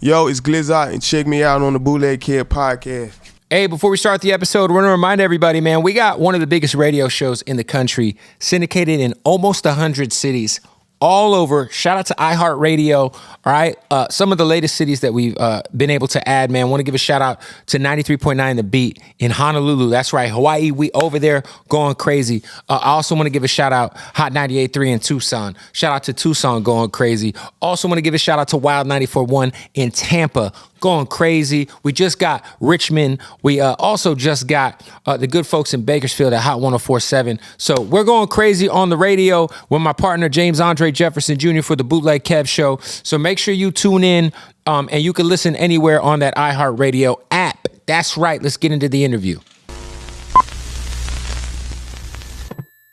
Yo, it's Glizzard, and check me out on the Bootleg Kid podcast. Hey, before we start the episode, we're going to remind everybody, man, we got one of the biggest radio shows in the country, syndicated in almost 100 cities, all over. Shout out to iHeartRadio. All right. Some of the latest cities that we've been able to add, man. Want to give a shout out to 93.9 The Beat in Honolulu. That's right. Hawaii. We over there going crazy. I also want to give a shout out Hot 98.3 in Tucson. Shout out to Tucson going crazy. Also want to give a shout out to Wild 94.1 in Tampa. Going crazy. We just got Richmond. We also just got the good folks in Bakersfield at Hot 104.7. So we're going crazy on the radio with my partner James Andre Jefferson Jr. for the Bootleg Kev Show. So make sure you tune in and you can listen anywhere on that iHeartRadio app. That's right. Let's get into the interview.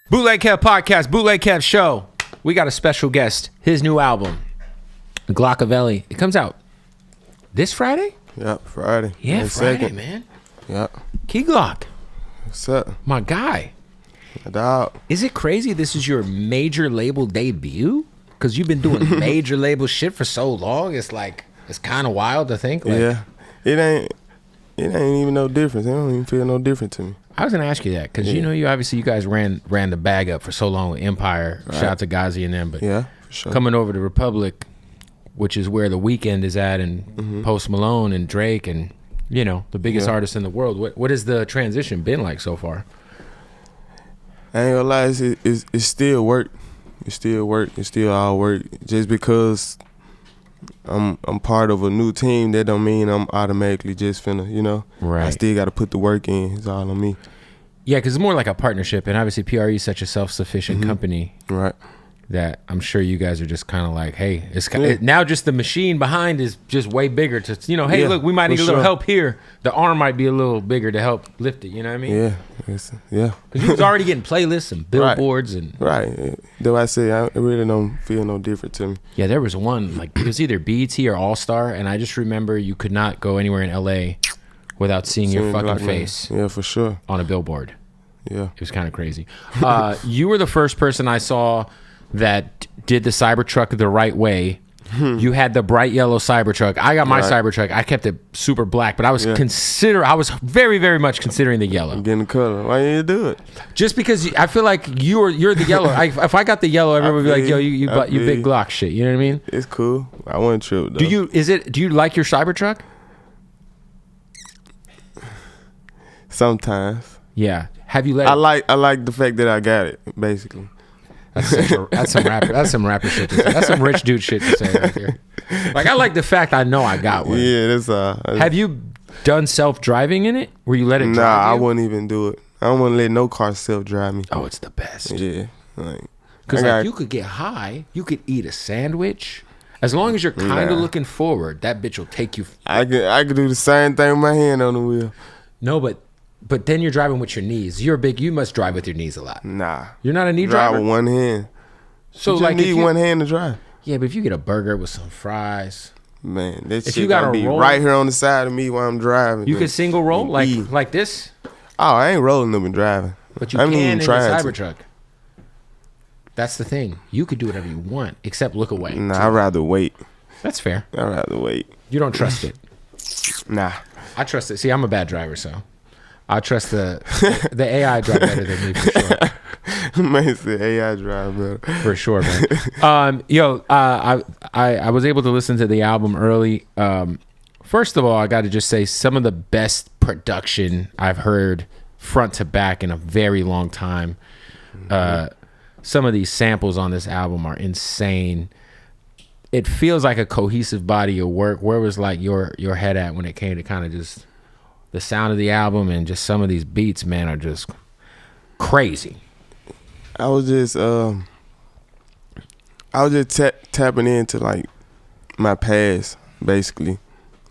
Bootleg Kev Podcast, Bootleg Kev Show. We got a special guest. His new album, Glockaveli. It comes out this Friday? Yep, Friday. Yeah, May Friday, 2nd. man. Yep. Key Glock. What's up? My guy. My dog. Is it crazy this is your major label debut? Because you've been doing major label shit for so long. It's like, it's kind of wild to think. Like, yeah. It ain't even no difference. It don't even feel no different to me. I was going to ask you that because, you know, you guys ran the bag up for so long with Empire. Right. Shout out to Ghazi and them. But yeah, for sure. Coming over to Republic, which is where The Weeknd is at, and Post Malone and Drake and, you know, the biggest artists in the world. What has the transition been like so far? I ain't gonna lie, it's still work. It's still work. It's still all work. Just because I'm part of a new team, that don't mean I'm automatically just finna, you know. Right. I still got to put the work in. It's all on me. Yeah, because it's more like a partnership, and obviously PRE is such a self-sufficient company. Right. That I'm sure you guys are just kind of like, hey, now just the machine behind is just way bigger to, you know, hey, look, we might need a little help here. The arm might be a little bigger to help lift it, you know what I mean? Yeah, yeah. Because you was already getting playlists and billboards and... Right. Though I say, it really don't feel no different to me. Yeah, there was one, like, it was either BET or All-Star, and I just remember you could not go anywhere in LA without seeing your fucking face. Yeah, for sure. On a billboard. Yeah. It was kind of crazy. You were the first person I saw that did the Cybertruck the right way. You had the bright yellow Cybertruck. I got my Cybertruck. I kept it super black, but I was I was very, very much considering the yellow. Getting the color. Why didn't you do it? Just because I feel like you're the yellow. If I got the yellow, everyone would be like, yo, you big Glock shit. You know what I mean? It's cool. I want to trip though. Do you like your Cybertruck? Sometimes. Yeah. Have you let I like the fact that I got it, basically. That's some rapper shit to say. That's some rich dude shit to say right here. Like, I like the fact I know I got one. Yeah, that's Have you done self-driving in it? Where you let it drive you? I wouldn't even do it. I don't want to let no car self-drive me. Oh, it's the best. Yeah. Because you could get high. You could eat a sandwich. As long as you're kind of looking forward, that bitch will take you. I could do the same thing with my hand on the wheel. No, but then you're driving with your knees. You must drive with your knees a lot. Nah. You're not a knee driver? Drive with one hand. So, you like, need one hand to drive. Yeah, but if you get a burger with some fries. Man, that shit gonna be right here on the side of me while I'm driving. You can single roll like this? Oh, I ain't rolling them and driving. But you can in the Cybertruck. That's the thing. You could do whatever you want, except look away. Nah, I'd rather wait. That's fair. I'd rather wait. You don't trust it? Nah. I trust it. See, I'm a bad driver, so I trust the AI drive better than me for sure. Man, the AI drive better. For sure, man. I was able to listen to the album early. First of all, I got to just say some of the best production I've heard front to back in a very long time. Some of these samples on this album are insane. It feels like a cohesive body of work. Where was like your head at when it came to kind of just the sound of the album and just some of these beats, man, are just crazy. I was just tapping into like my past, basically,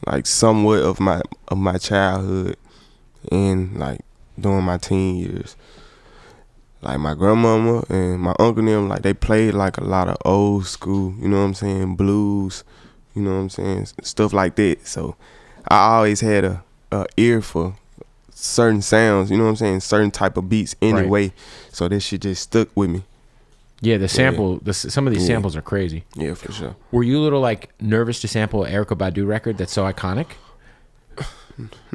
like somewhat of my childhood and like during my teen years. Like my grandmama and my uncle and them, like they played like a lot of old school, you know what I'm saying, blues, you know what I'm saying, stuff like that. So I always had a ear for certain sounds, you know what I'm saying, certain type of beats anyway. Right. So that shit just stuck with me. Yeah, the sample. Some of these samples are crazy. Yeah, for sure. Were you a little like nervous to sample an Erykah Badu record that's so iconic?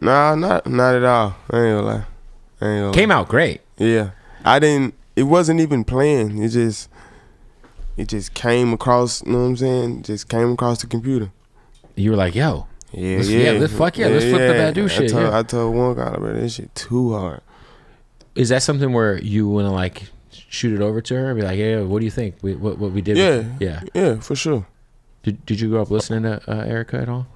Nah, not at all. I ain't gonna lie. Came out great. Yeah, I didn't. It wasn't even planned. It just came across. You know what I'm saying? Just came across the computer. You were like, yo. Let's flip the Badu shit. I told one guy, bro, this shit too hard. Is that something where you want to like shoot it over to her and be like, yeah, what do you think? What we did? Yeah, for sure. Did you grow up listening to Erykah at all?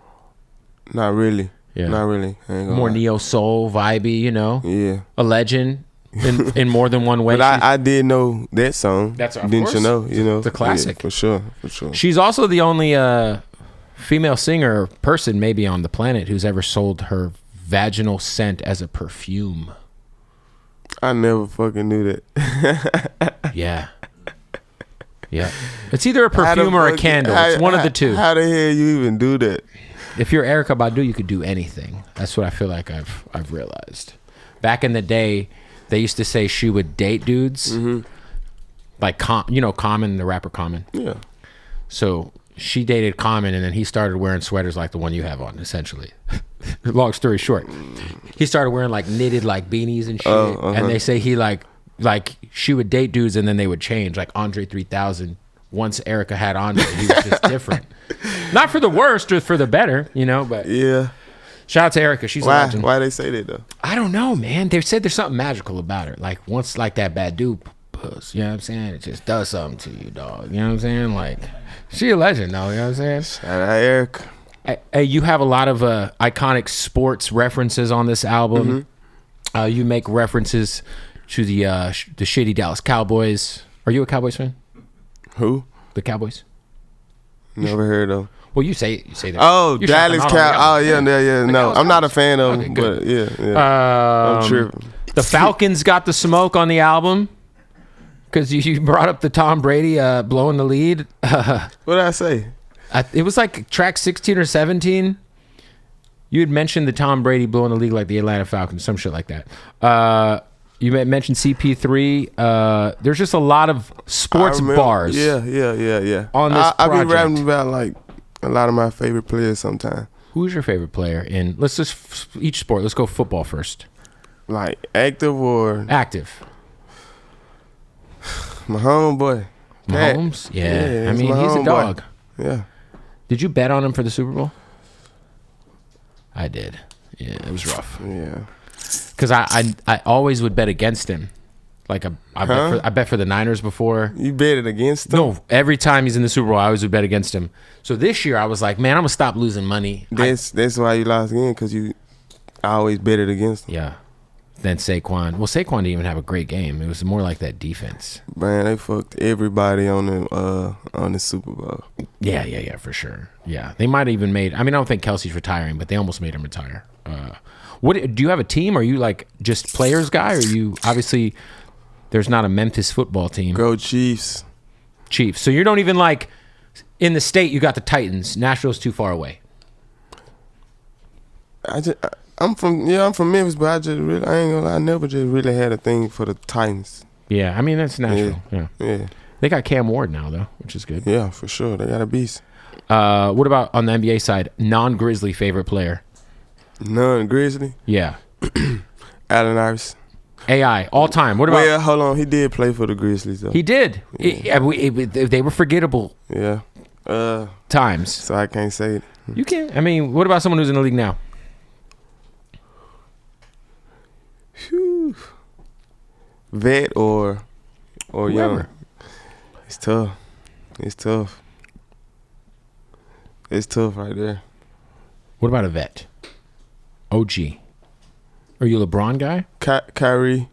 Not really. Yeah, not really. More neo soul vibey, you know. Yeah, a legend in more than one way. But I did know that song. That's of didn't course. You know? You know, it's a classic for sure. She's also the only female singer or person maybe on the planet who's ever sold her vaginal scent as a perfume. I never fucking knew that. Yeah. It's either a perfume or a candle. It's one of the two. How the hell you even do that? If you're Erykah Badu, you could do anything. That's what I feel like I've realized. Back in the day, they used to say she would date dudes, like Common, the rapper Common. Yeah. So she dated Common, and then he started wearing sweaters like the one you have on. Essentially, long story short, he started wearing like knitted like beanies and shit. And they say he like she would date dudes, and then they would change. Like Andre 3000. Once Erykah had Andre, he was just different. Not for the worst or for the better, you know, but yeah. Shout out to Erykah. She's a legend. Why they say that though? I don't know, man. They said there's something magical about her. Like once like that Badu puss, you know what I'm saying? It just does something to you, dog. You know what I'm saying? Like she a legend though, you know what I'm saying? Shout out Erykah. Hey, you have a lot of iconic sports references on this album. You make references to the shitty Dallas Cowboys. Are you a Cowboys fan? Who? The Cowboys. Never heard of. Well, you say that. Oh, Dallas Cowboys. Oh, yeah. No, I'm not a fan of them, good. but yeah. I'm tripping. The Falcons got the smoke on the album because you brought up the Tom Brady blowing the lead. What did I say? It was like track 16 or 17. You had mentioned the Tom Brady blowing the lead like the Atlanta Falcons, some shit like that. You mentioned CP3. There's just a lot of sports bars. Yeah. On this I've been project. rapping about like a lot of my favorite players sometimes. Who's your favorite player in? Let's just each sport. Let's go football first. Like active or active? My homeboy. Mahomes? Yeah. I mean, he's a dog. Yeah. Did you bet on him for the Super Bowl? I did. Yeah, it was rough. Yeah. Because I always would bet against him. Like I bet for the Niners before. You betted against him? No, every time he's in the Super Bowl, I always would bet against him. So this year I was like, man, I'm gonna stop losing money. That's why you lost again, because I always betted against him. Yeah. Then Saquon. Well, Saquon didn't even have a great game. It was more like that defense. Man, they fucked everybody on the Super Bowl. Yeah, for sure. Yeah, they might have even made. I mean, I don't think Kelsey's retiring, but they almost made him retire. What do you have a team? Are you like just players guy? Or are you obviously? There's not a Memphis football team. Go Chiefs. Chiefs. So you don't even like in the state. You got the Titans. Nashville's too far away. I'm from Memphis, but I ain't gonna lie, I never just really had a thing for the Titans. Yeah, I mean that's Nashville. Yeah. They got Cam Ward now though, which is good. Yeah, for sure. They got a beast. What about on the NBA side? Non-Grizzly favorite player? Non-Grizzly? Yeah. Allen Iverson. AI all time. What about? Well, hold on. He did play for the Grizzlies though. He did. Yeah. They were forgettable. Yeah. Times. So I can't say it. You can't. I mean, what about someone who's in the league now? Whew. Vet or whoever. young. It's tough. It's tough right there. What about a vet? OG. Are you a LeBron guy? Kyrie.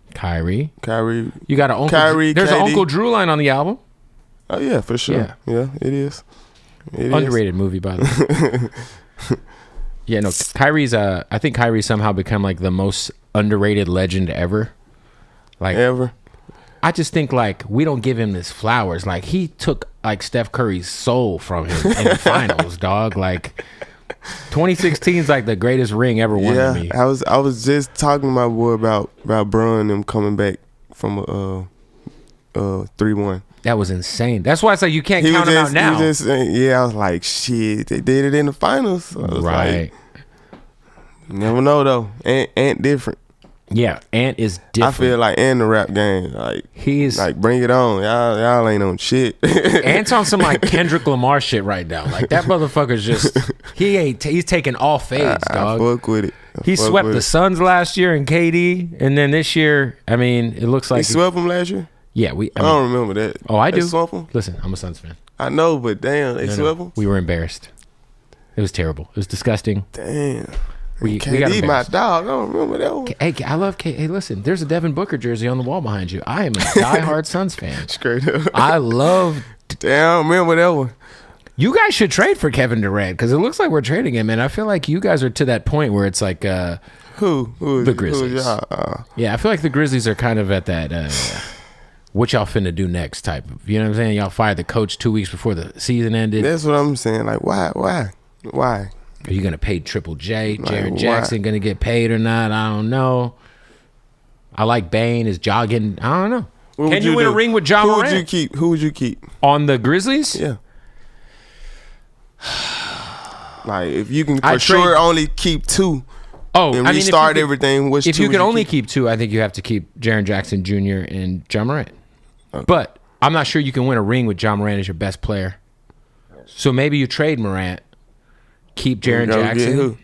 You got an Uncle. Kyrie. There's KD. an Uncle Drew line on the album. Oh yeah, for sure. Yeah, it is. Underrated movie, by the way. Yeah, no. Kyrie's. I think Kyrie somehow become like the most underrated legend ever. Like ever. I just think like we don't give him his flowers. Like he took like Steph Curry's soul from him in the finals, dog. Like 2016 is like the greatest ring ever won to me. I was just talking to my boy about Bron and them coming back from 3-1. That was insane. That's why it's like you can't count him out now. I was like, shit, they did it in the finals. So I was right. Like, never know though. Ant different. Yeah, Ant is different. I feel like Ant the rap game. Like he's like bring it on. Y'all ain't on shit. Ant's on some like Kendrick Lamar shit right now. Like that motherfucker's just he's taking all fades, dog. I fuck with it. He swept the Suns last year and KD, and then this year, I mean, it looks like he swept them last year. Yeah, I don't remember that. Oh, I do. Swept them? Listen, I'm a Suns fan. I know, but damn, they swept them. We were embarrassed. It was terrible. It was disgusting. Damn. We got my dog. I don't remember that one. Hey, I love KD. Hey, listen, there's a Devin Booker jersey on the wall behind you. I am a diehard Suns fan. Straight up. I love. Damn, I remember that one. You guys should trade for Kevin Durant because it looks like we're trading him, and I feel like you guys are to that point where it's like who the Grizzlies. Yeah, I feel like the Grizzlies are kind of at that what y'all finna do next type of, you know what I'm saying? Y'all fired the coach 2 weeks before the season ended. That's what I'm saying. Like, why? Are you gonna pay Triple J? Jaren Jackson gonna get paid or not? I don't know. I like Bane. Is Ja getting? I don't know. Can you win a ring with Ja Morant? Who would you keep on the Grizzlies? Yeah. Like if you can for sure only keep two. Oh, and restart everything. If you can only keep two, I think you have to keep Jaren Jackson Jr. and Ja Morant. Okay. But I'm not sure you can win a ring with Ja Morant as your best player. So maybe you trade Morant, keep Jaren Jackson.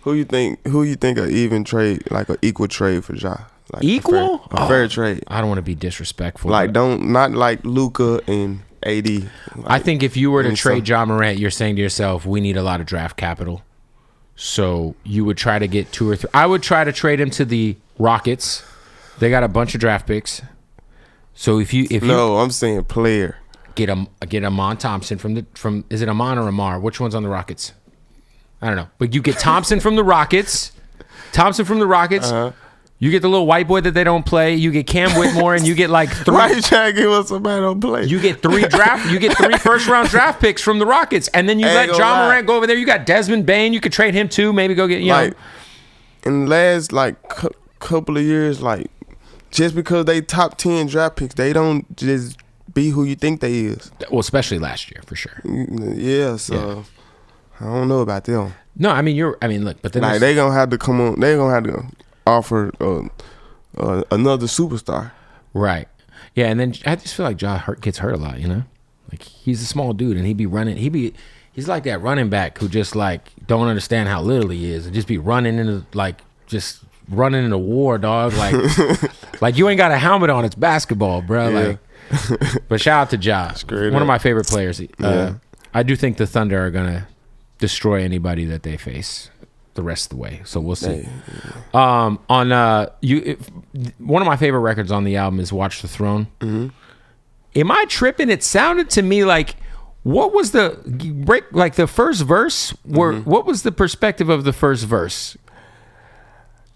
Who you think a even trade, like an equal trade for Ja? Like equal? A fair trade. I don't want to be disrespectful. Like not like Luka and AD. Like, I think if you were to trade Ja Morant, you're saying to yourself, we need a lot of draft capital. So you would try to get 2 or 3. I would try to trade him to the Rockets. They got a bunch of draft picks. So if you I'm saying player. Get Amon Thompson from is it Amon or Amar? Which one's on the Rockets? I don't know. But you get Thompson from the Rockets. Uh-huh. You get the little white boy that they don't play. You get Cam Whitmore, and you get like 3. Why you trying to give us somebody don't play? You get 3 first round draft picks from the Rockets, and then you let Ja Morant go over there. You got Desmond Bane. You could trade him too. Maybe go get know. In the last couple of years, like just because they top 10 draft picks, they don't just be who you think they is. Well, especially last year for sure. Yeah. So I don't know about them. No, I mean look, but then they gonna have to come on. They gonna have to offer another superstar. Right. Yeah, and then I just feel like Ja gets hurt a lot, you know? Like he's a small dude and he's like that running back who just like don't understand how little he is and just be running into war, dog. Like like you ain't got a helmet on, it's basketball, bro. Yeah. Like but shout out to Ja. One of my favorite players. I do think the Thunder are gonna destroy anybody that they face the rest of the way, so we'll see. One of my favorite records on the album is Watch the Throne. Mm-hmm. Am I tripping? It sounded to me like what was the break, like the first verse what was the perspective of the first verse?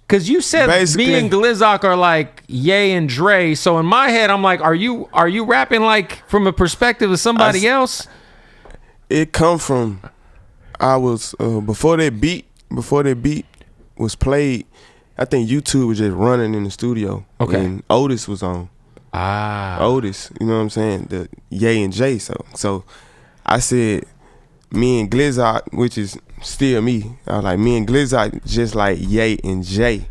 Because you said basically, me and Glizzock are like Ye and Dre, so in my head I'm like, are you rapping like from a perspective of somebody else? It come from I was before that beat was played, I think YouTube was just running in the studio. Okay. And Otis was on. Otis, you know what I'm saying? The Ye and Jay. So I said, me and Glizzock, which is still me. I was like, me and Glizzock just like Ye and Jay.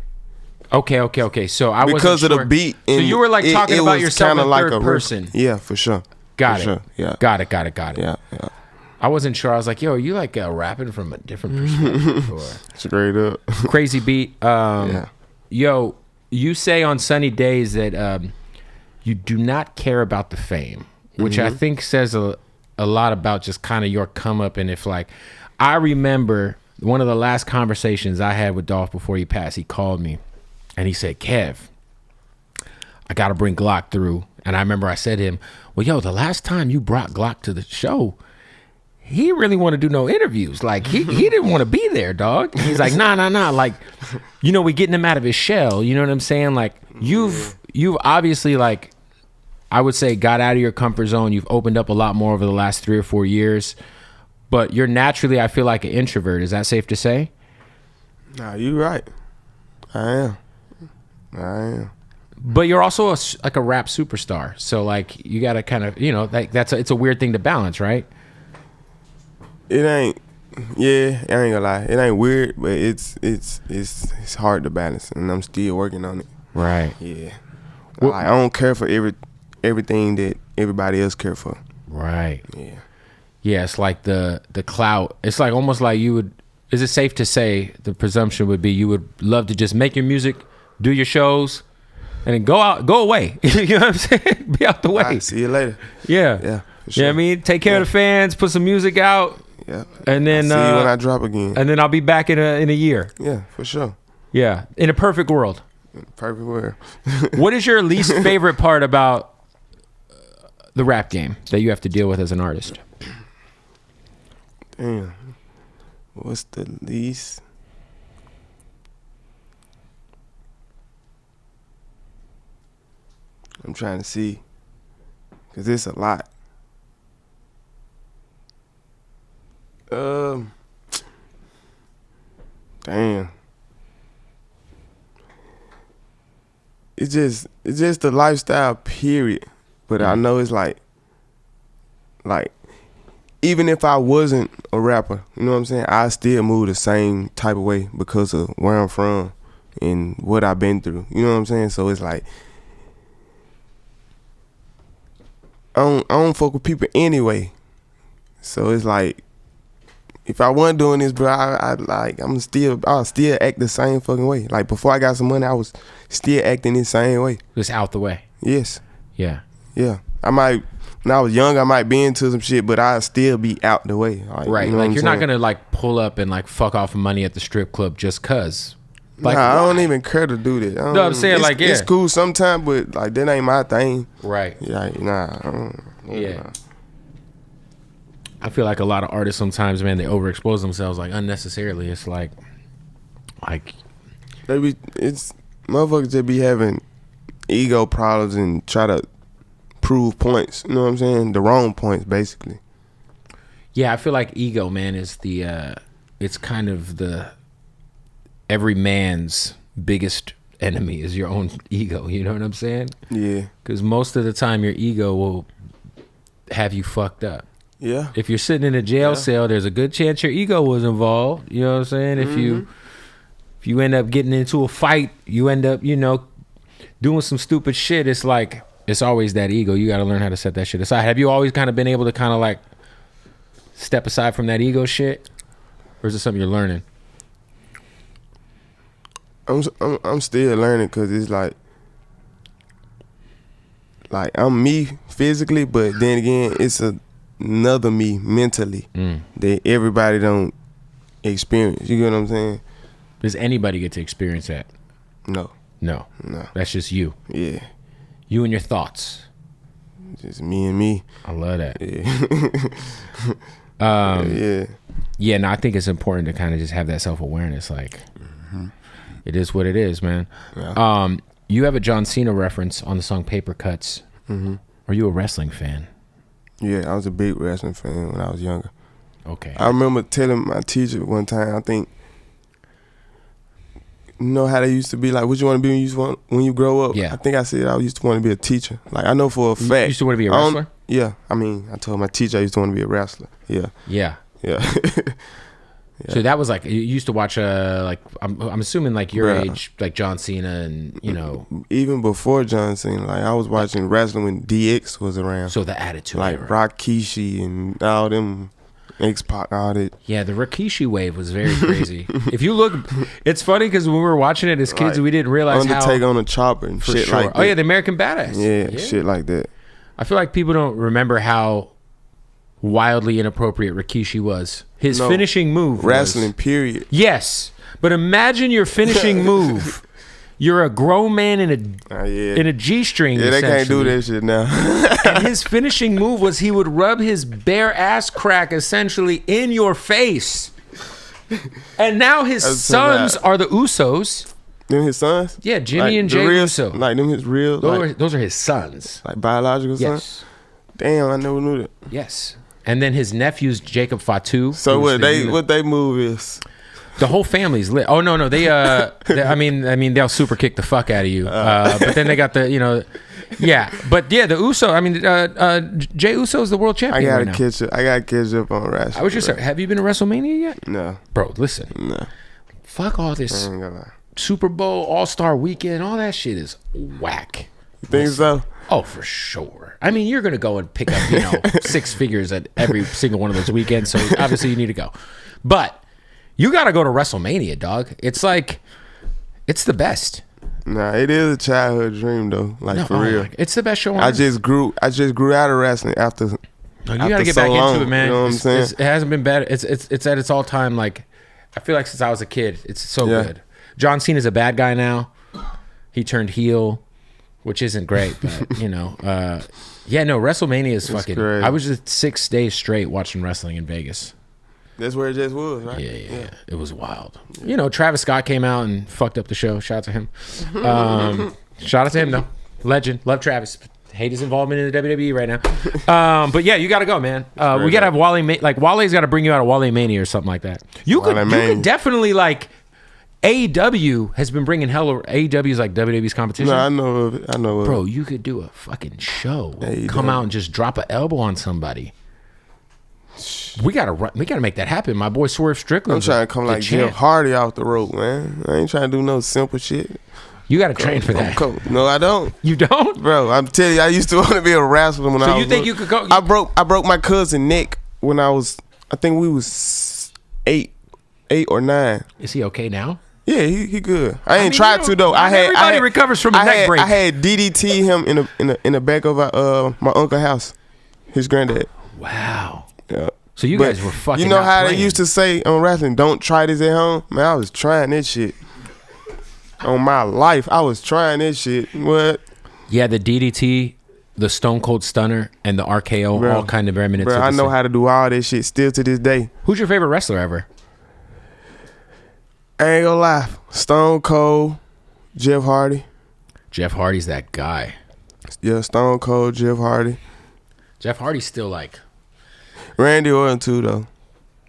Okay. So I wasn't because sure. of the beat. So you were like talking about yourself in third person. Yeah, for sure. Got it. Sure. Yeah. Got it. Yeah. I wasn't sure. I was like, yo, are you like rapping from a different perspective? Or straight up. Crazy beat. Yo, you say on Sunny Days that you do not care about the fame, which I think says a lot about just kind of your come up. And if like, I remember one of the last conversations I had with Dolph before he passed, he called me and he said, Kev, I got to bring Glock through. And I remember I said to him, well, yo, the last time you brought Glock to the show, he really want to do no interviews. Like he didn't want to be there, dog. And he's like, nah. Like, you know, we getting him out of his shell. You know what I'm saying? Like you've obviously like, I would say got out of your comfort zone. You've opened up a lot more over the last 3 or 4 years, but you're naturally, I feel like an introvert. Is that safe to say? Nah, you right. I am. But you're also like a rap superstar. So like you got to kind of, like it's a weird thing to balance, right? It ain't. Yeah, I ain't gonna lie. It ain't weird, but it's hard to balance, and I'm still working on it. Right. Yeah. Well, I don't care for everything that everybody else care for. Right. Yeah. Yeah, it's like the clout. It's like almost like you would. Is it safe to say the presumption would be you would love to just make your music, do your shows, and then go away. You know what I'm saying? Be out the way. Right, see you later. Yeah. Yeah. For You sure. know what I mean? Take care of the fans. Put some music out. Yeah. And then I'll see you when I drop again. And then I'll be back in a year. Yeah, for sure. Yeah, in a perfect world. Perfect world. What is your least favorite part about the rap game that you have to deal with as an artist? Damn. What's the least? I'm trying to see. Because it's a lot. Damn. It's just the lifestyle, period. But I know it's like even if I wasn't a rapper, you know what I'm saying, I still move the same type of way because of where I'm from and what I've been through. You know what I'm saying? So it's like I don't fuck with people anyway. So it's like if I wasn't doing this, bro, I'll still act the same fucking way. Like before I got some money, I was still acting the same way. Just out the way. Yes. Yeah. Yeah. When I was young, I might be into some shit, but I'd still be out the way. Like, right. You know like you're not saying? gonna like pull up and like fuck off money at the strip club just cause. Like, nah, I don't even care to do that. No, I'm saying like yeah. It's cool sometimes, but like that ain't my thing. Right. Yeah, nah. Yeah. I feel like a lot of artists sometimes, man, they overexpose themselves like unnecessarily. It's like it's motherfuckers that be having ego problems and try to prove points. You know what I'm saying? The wrong points, basically. Yeah, I feel like ego, man, is it's kind of the every man's biggest enemy is your own ego. You know what I'm saying? Yeah. Because most of the time, your ego will have you fucked up. Yeah. If you're sitting in a jail cell, there's a good chance your ego was involved. You know what I'm saying? Mm-hmm. If you end up getting into a fight, you end up, doing some stupid shit. It's like it's always that ego. You got to learn how to set that shit aside. Have you always kind of been able to kind of like step aside from that ego shit, or is it something you're learning? I'm still learning because it's like I'm me physically, but then again, it's another me mentally that everybody don't experience. You get what I'm saying? Does anybody get to experience that? No. That's just you. Yeah. You and your thoughts. Just me and me. I love that. Yeah. Yeah, no, I think it's important to kind of just have that self-awareness. Like, it is what it is, man. Yeah. You have a John Cena reference on the song Paper Cuts. Mm-hmm. Are you a wrestling fan? Yeah, I was a big wrestling fan when I was younger. Okay. I remember telling my teacher one time, I think, you know how they used to be like, what you want to be when you grow up? Yeah. I think I said I used to want to be a teacher. Like, I know for a fact. You used to want to be a wrestler? Yeah. I mean, I told my teacher I used to want to be a wrestler. Yeah. Yeah. Yeah. So that was like, you used to watch, like, I'm assuming like your age, like John Cena and, Even before John Cena, like, I was watching wrestling when DX was around. So the Attitude like Era. Rikishi and all them X-Pac, all that. Yeah, the Rikishi wave was very crazy. If you look, it's funny because when we were watching it as kids, we didn't realize Undertaker on a chopper and shit like that. Oh yeah, the American Badass. Yeah, shit like that. I feel like people don't remember how wildly inappropriate Rikishi was. His finishing move wrestling, period. Yes, but imagine your finishing move. You're a grown man in a G-string. Yeah, they can't do that shit now. And his finishing move was he would rub his bare ass crack essentially in your face. And now his sons are the Usos. Them his sons? Yeah, Jimmy and Jay Uso. Like them his real. Those are his sons. Like biological sons? Damn, I never knew that. Yes. And then his nephew's Jacob Fatu. So what they move is? The whole family's lit. Oh no, I mean, they'll super kick the fuck out of you. But then they got the, yeah. But yeah, the Uso. I mean, Jey Uso is the world champion. I got to catch up on wrestling. I was just. Have you been to WrestleMania yet? No, bro. Listen. No. Fuck all this Super Bowl, All-Star Weekend. All that shit is whack. You think so? Oh, for sure. I mean, you're gonna go and pick up, 6 figures at every single one of those weekends. So obviously you need to go, but. You got to go to WrestleMania, dog. It's like, it's the best. Nah, it is a childhood dream though. Like for real, it's the best show on I just grew out of wrestling after. No, you got to get back into it, man. You know what I'm saying? It hasn't been bad. It's at its all time. Like, I feel like since I was a kid, it's so good. John Cena's a bad guy now. He turned heel, which isn't great, but WrestleMania is fucking. Great. I was just 6 days straight watching wrestling in Vegas. That's where it just was, right? Yeah. It was wild. Travis Scott came out and fucked up the show. Shout out to him. Shout out to him, though. Legend. Love Travis. Hate his involvement in the WWE right now. But yeah, you got to go, man. We got to have Wale. Wale's got to bring you out of Wale Mania or something like that. You could definitely, AEW has been bringing AEW is like WWE's competition. No, I know of it. Bro, you could do a fucking show. AEW. Come out and just drop an elbow on somebody. We gotta make that happen. My boy Swerve Strickland. I'm trying to come like Jeff Hardy off the rope, man. I ain't trying to do no simple shit. You gotta train for that. No, I don't. You don't, bro. I'm telling you, I used to want to be a wrestler when I was. So you think you could go? I broke my cousin neck when I think we was 8 or 9. Is he okay now? Yeah, he good. I ain't tried to though. Everybody recovers from a neck break. I had DDT him in the back of my uncle's house. His granddad. Wow. Yeah. So you guys were fucking. You know how they used to say on wrestling, "Don't try this at home." Man, I was trying this shit. On my life, I was trying this shit. What? Yeah, the DDT, the Stone Cold Stunner, and the RKO, bro, all kind of remnants. Bro, I know how to do all this shit still to this day. Who's your favorite wrestler ever? I ain't gonna lie. Stone Cold, Jeff Hardy. Jeff Hardy's that guy. Yeah, Stone Cold, Jeff Hardy. Jeff Hardy's still like. Randy Orton too, though.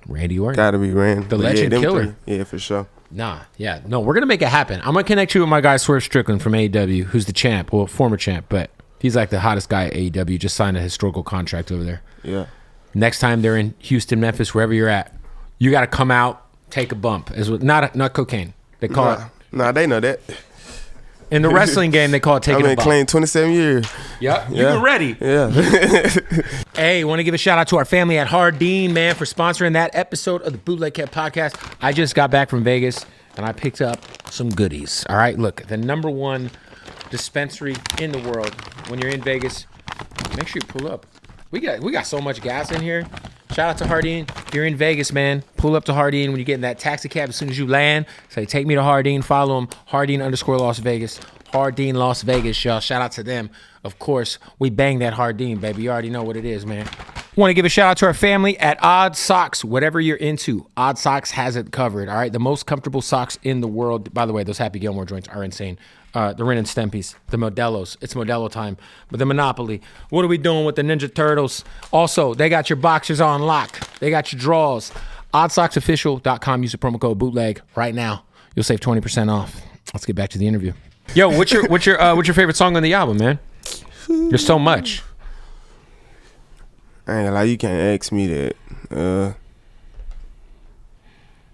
Randy Orton? Gotta be Randy. The legend killer. Yeah, for sure. No, we're gonna make it happen. I'm gonna connect you with my guy Swerve Strickland from AEW, who's the champ, well, former champ, but he's like the hottest guy at AEW. Just signed a historical contract over there. Yeah. Next time they're in Houston, Memphis, wherever you're at, you gotta come out, take a bump. Not cocaine. They call it. Nah, they know that. In the wrestling game, they call it taking a bump. I've been clean 27 years. Yep, you were ready. Yeah. Hey, want to give a shout out to our family at Hardin, man, for sponsoring that episode of the Bootleg Cat podcast. I just got back from Vegas, and I picked up some goodies. All right, look, the #1 dispensary in the world. When you're in Vegas, make sure you pull up. We got so much gas in here. Shout out to Hardin. If you're in Vegas, man, pull up to Hardin when you get in that taxi cab. As soon as you land, say, take me to Hardin. Follow them, Hardin_Las Vegas. Hardin Las Vegas, y'all. Shout out to them. Of course, we bang that Hardin, baby. You already know what it is, man. Want to give a shout out to our family at Odd Socks. Whatever you're into, Odd Socks has it covered, all right? The most comfortable socks in the world. By the way, those Happy Gilmore joints are insane. The Ren and Stempies, the Modelos. It's Modelo time. But the Monopoly. What are we doing with the Ninja Turtles? Also, they got your boxers on lock. They got your drawers. OddSocksOfficial.com. Use the promo code Bootleg right now. You'll save 20% off. Let's get back to the interview. Yo, what's your favorite song on the album, man? There's so much. I ain't gonna lie, you can't ask me that.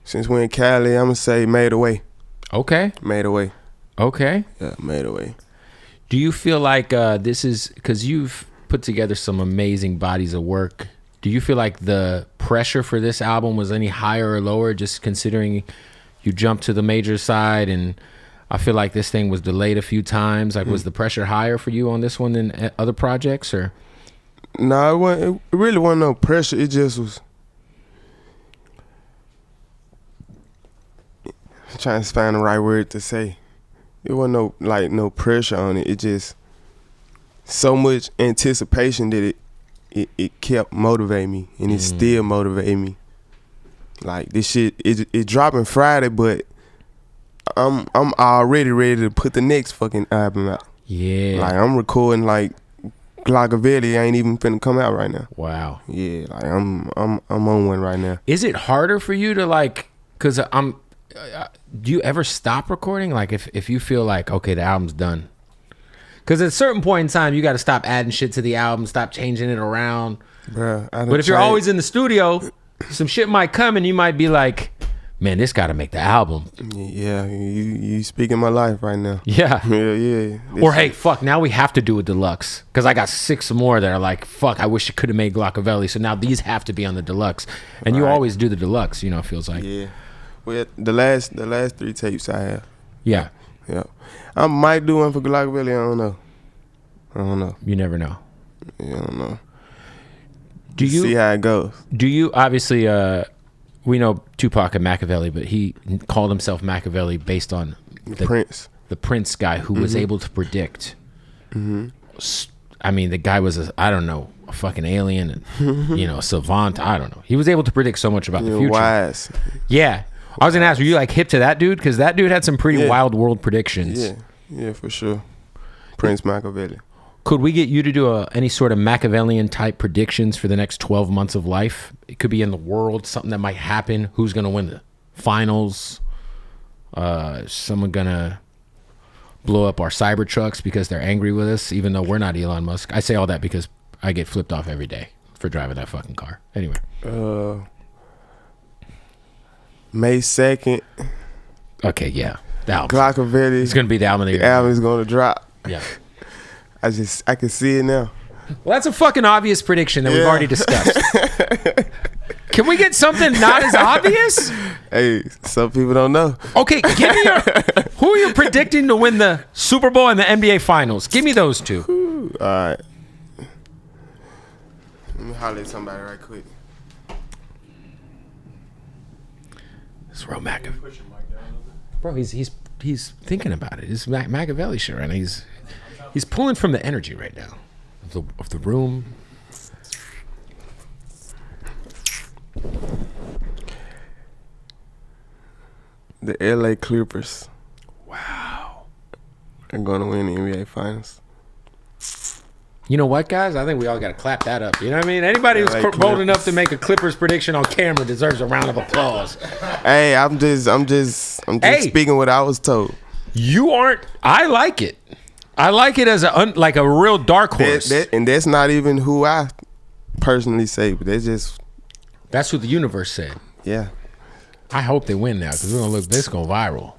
Since we're in Cali, I'm gonna say Made Away. Okay. Made Away. Okay. Yeah, Made Away. Do you feel like this is, because you've put together some amazing bodies of work, do you feel like the pressure for this album was any higher or lower, just considering you jumped to the major side, and I feel like this thing was delayed a few times? Like, was the pressure higher for you on this one than other projects, or? No, it really wasn't no pressure. It just was. I'm trying to find the right word to say. It wasn't no pressure on it. It just so much anticipation that it kept motivating me, and it still motivating me. Like, this shit, it dropping Friday, but I'm already ready to put the next fucking album out. Yeah. Like, I'm recording like Glockaveli ain't even finna come out right now. Wow. Yeah, like I'm on one right now. Is it harder for you to, like, because I'm. Do you ever stop recording? Like if you feel like, okay, the album's done. Because at a certain point in time, you got to stop adding shit to the album, stop changing it around. Bruh, but if you're always in the studio, some shit might come and you might be like, man, this got to make the album. Yeah, you speaking my life right now. Yeah. Yeah. Or hey, fuck, now we have to do a deluxe. Because I got 6 more that are like, fuck, I wish it could have made Glockaveli. So now these have to be on the deluxe. And you always do the deluxe, it feels like. Yeah. Well, the last 3 tapes I have. Yeah. Yeah. I might do one for Glockaveli. I don't know. You never know. Yeah, I don't know. Do you see how it goes? Do you obviously? We know Tupac and Machiavelli, but he called himself Machiavelli based on the Prince guy who was able to predict. I mean, the guy was a fucking alien and a savant. I don't know. He was able to predict so much about the future. Wise. Yeah. I was gonna ask, were you like hip to that dude? Because that dude had some pretty wild world predictions. Yeah, for sure. Prince Machiavelli. Could we get you to do any sort of Machiavellian type predictions for the next 12 months of life? It could be in the world, something that might happen. Who's gonna win the finals? Someone gonna blow up our Cybertrucks because they're angry with us, even though we're not Elon Musk. I say all that because I get flipped off every day for driving that fucking car. Anyway. May 2nd. Okay, yeah. The album. Glockaveli. It's going to be the album of the year. The album is going to drop. Yeah. I can see it now. Well, that's a fucking obvious prediction that we've already discussed. Can we get something not as obvious? Hey, some people don't know. Okay, give me who are you predicting to win the Super Bowl and the NBA Finals? Give me those two. Ooh, all right. Let me holler at somebody right quick. It's real Machiavelli. Bro, he's thinking about it. It's Machiavelli shit right now. He's pulling from the energy right now of the room. The LA Clippers. Wow. Are going to win the NBA Finals. You know what, guys? I think we all got to clap that up. You know what I mean? Anybody who's bold enough to make a Clippers prediction on camera deserves a round of applause. Hey, I'm just speaking what I was told. You aren't. I like it. I like it as like a real dark horse. And that's not even who I personally say, but that's who the universe said. Yeah. I hope they win now because we're gonna look. This go viral.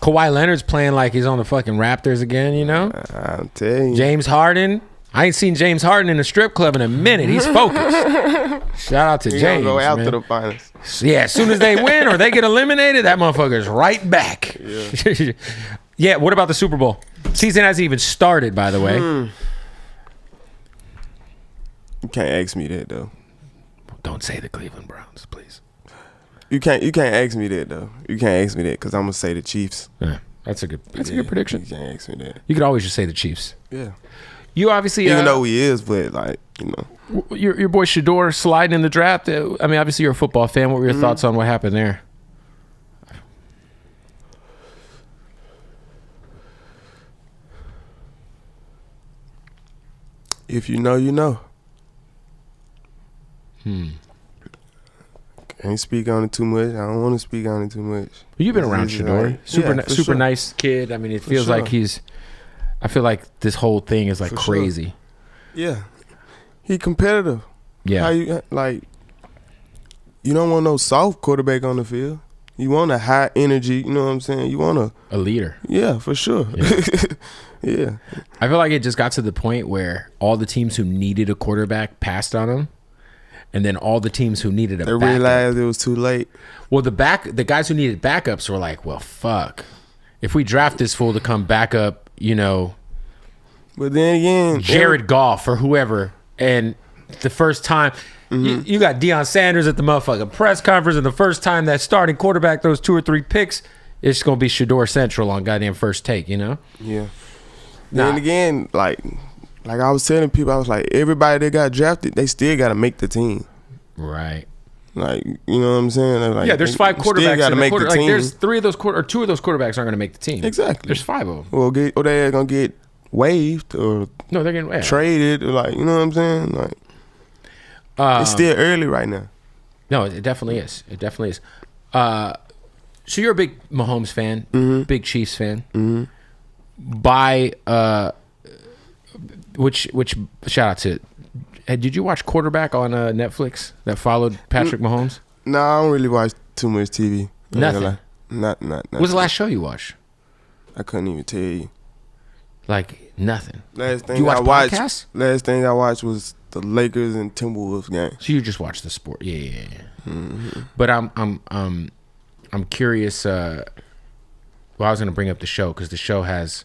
Kawhi Leonard's playing like he's on the fucking Raptors again. I'm telling you. James Harden. I ain't seen James Harden in a strip club in a minute. He's focused. Shout out to James. Go out man. to the finals. Yeah, as soon as they win or they get eliminated, that motherfucker's right back. Yeah. Yeah. What about the Super Bowl? Season hasn't even started, by the way. You can't ask me that though. Don't say the Cleveland Browns, please. You can't ask me that though. You can't ask me that because I'm gonna say the Chiefs. Yeah, that's a good prediction. You can't ask me that. You could always just say the Chiefs. Yeah. You obviously even though he is, but like your boy Shador sliding in the draft. I mean, obviously you're a football fan. What were your thoughts on what happened there? If you know, you know. Can't speak on it too much. I don't want to speak on it too much. You've been around Shador. Super sure. Nice kid. I mean, it feels like I feel like this whole thing is like crazy. Sure. Yeah. He competitive. Yeah. How you you don't want no soft quarterback on the field. You want a high energy, you know what I'm saying? You want a leader. Yeah, for sure. Yeah. Yeah. I feel like it just got to the point where all the teams who needed a quarterback passed on him. And then all the teams who needed a backup. They realized it was too late. Well, the guys who needed backups were like, well, fuck. If we draft this fool to come back up, But then again, Jared Goff or whoever, and the first time you got Deion Sanders at the motherfucking press conference, and the first time that starting quarterback throws 2 or 3 picks, it's gonna be Shador Central on goddamn First Take, Yeah. Then again, like I was telling people, I was like, everybody that got drafted, they still got to make the team. Right. Like, you know what I'm saying? Like, yeah, there's 5 quarterbacks in the quarter. The team. Like, there's 3 of those or 2 of those quarterbacks aren't going to make the team. Exactly. There's 5 of them. Or they're going to get waived or no, they're getting traded. Or like, you know what I'm saying? Like, it's still early right now. No, it definitely is. It definitely is. So you're a big Mahomes fan, big Chiefs fan. Which shout out to? Did you watch Quarterback on Netflix that followed Patrick Mahomes? No, I don't really watch too much TV. Nothing. Not. What was the last show you watched? I couldn't even tell you. Like nothing. Last thing you watch I watched. podcasts? Last thing I watched was the Lakers and Timberwolves game. So you just watch the sport, yeah. But I'm curious. Well, I was gonna bring up the show because the show has.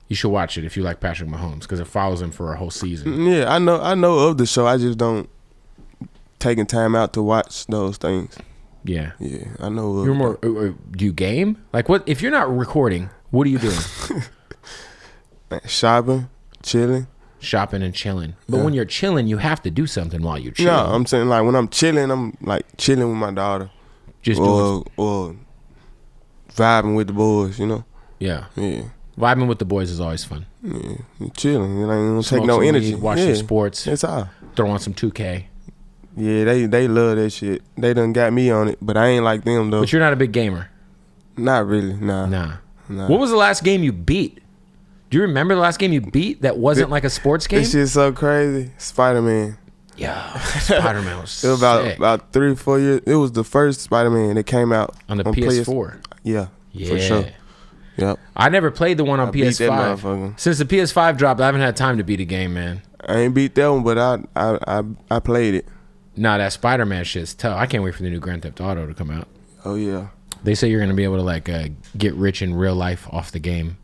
You should watch it if you like Patrick Mahomes because it follows him for a whole season. Yeah, I know of the show. I just don't taking time out to watch those things. Yeah, I know. You're more. Do you game? Like what? If you're not recording, what are you doing? Shopping, chilling. Shopping and chilling. But when you're chilling, you have to do something while you're chilling. No, I'm saying like when I'm chilling, I'm like chilling with my daughter. Just or vibing with the boys, you know? Yeah. Yeah. Vibing with the boys is always fun. Yeah. You're chilling. It ain't gonna Smoke take no some energy. weed, watch some sports. That's all. Throw on some 2K. Yeah, they love that shit. They done got me on it, but I ain't like them though. But you're not a big gamer. Not really, nah. What was the last game you beat? Do you remember the last game you beat that wasn't like a sports game? This shit's so crazy. Spider-Man. Yeah, Spider-Man was It was about 3 or 4 years. It was the first Spider-Man that came out on the PS4. Yeah, for sure. Yep. I never played the one on beat that PS5. motherfucker. Since the PS5 dropped, I haven't had time to beat a game, man. I ain't beat that one, but I played it. Nah, that Spider-Man shit's tough. I can't wait for the new Grand Theft Auto to come out. Oh yeah. They say you're gonna be able to like get rich in real life off the game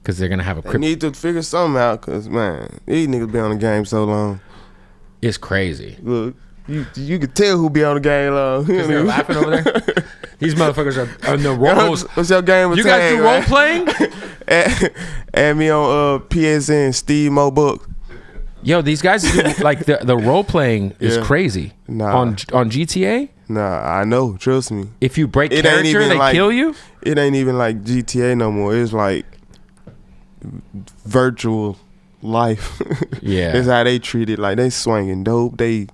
because they're gonna have a They need to figure something out, cause man, these niggas be on the game so long. It's crazy. Look, you can tell who be on the game long. They're laughing over there. These motherfuckers are in the roles. What's your game of You tag, guys do right? role playing? Add me on PSN, Steve Mo Book. Yo, these guys do, like the role playing is crazy. Nah. On GTA. Nah, I know. Trust me. If you break It ain't character, even they like- kill you. It ain't even like GTA no more. It's like virtual life. Yeah. That's how they treat it. Like they swinging dope. They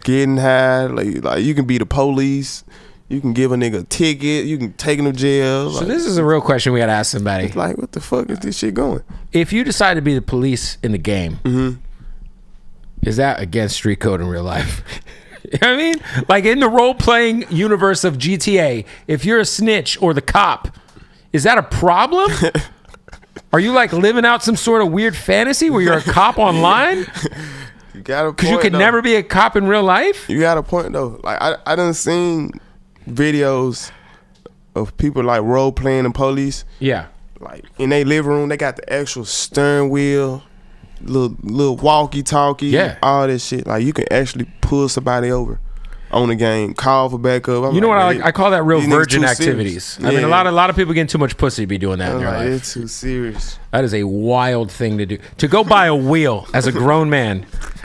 getting high. Like you can be the police. You can give a nigga a ticket. You can take him to jail. So Like, this is a real question we gotta ask somebody. it's like, what the fuck is this shit going? If you decide to be the police in the game, Mm-hmm. is that against street code in real life? You know what I mean? Like in the role-playing universe of GTA, if you're a snitch or the cop, is that a problem? Are you like living out some sort of weird fantasy where you're a cop online? You got a point. Because you could though. never be a cop in real life? You got a point though. Like I done seen videos of people like role playing the police. Yeah. Like in their living room, they got the actual steering wheel, little walkie talkie, Yeah. all this shit. Like you can actually pull somebody over on the game, call for backup. I'm You know what like, I call that real these niggas virgin too activities. serious. I mean, a Yeah. lot of people getting too much pussy to be doing that in I'm their like, life. it's too serious. That is a wild thing to do. To go buy a wheel as a grown man.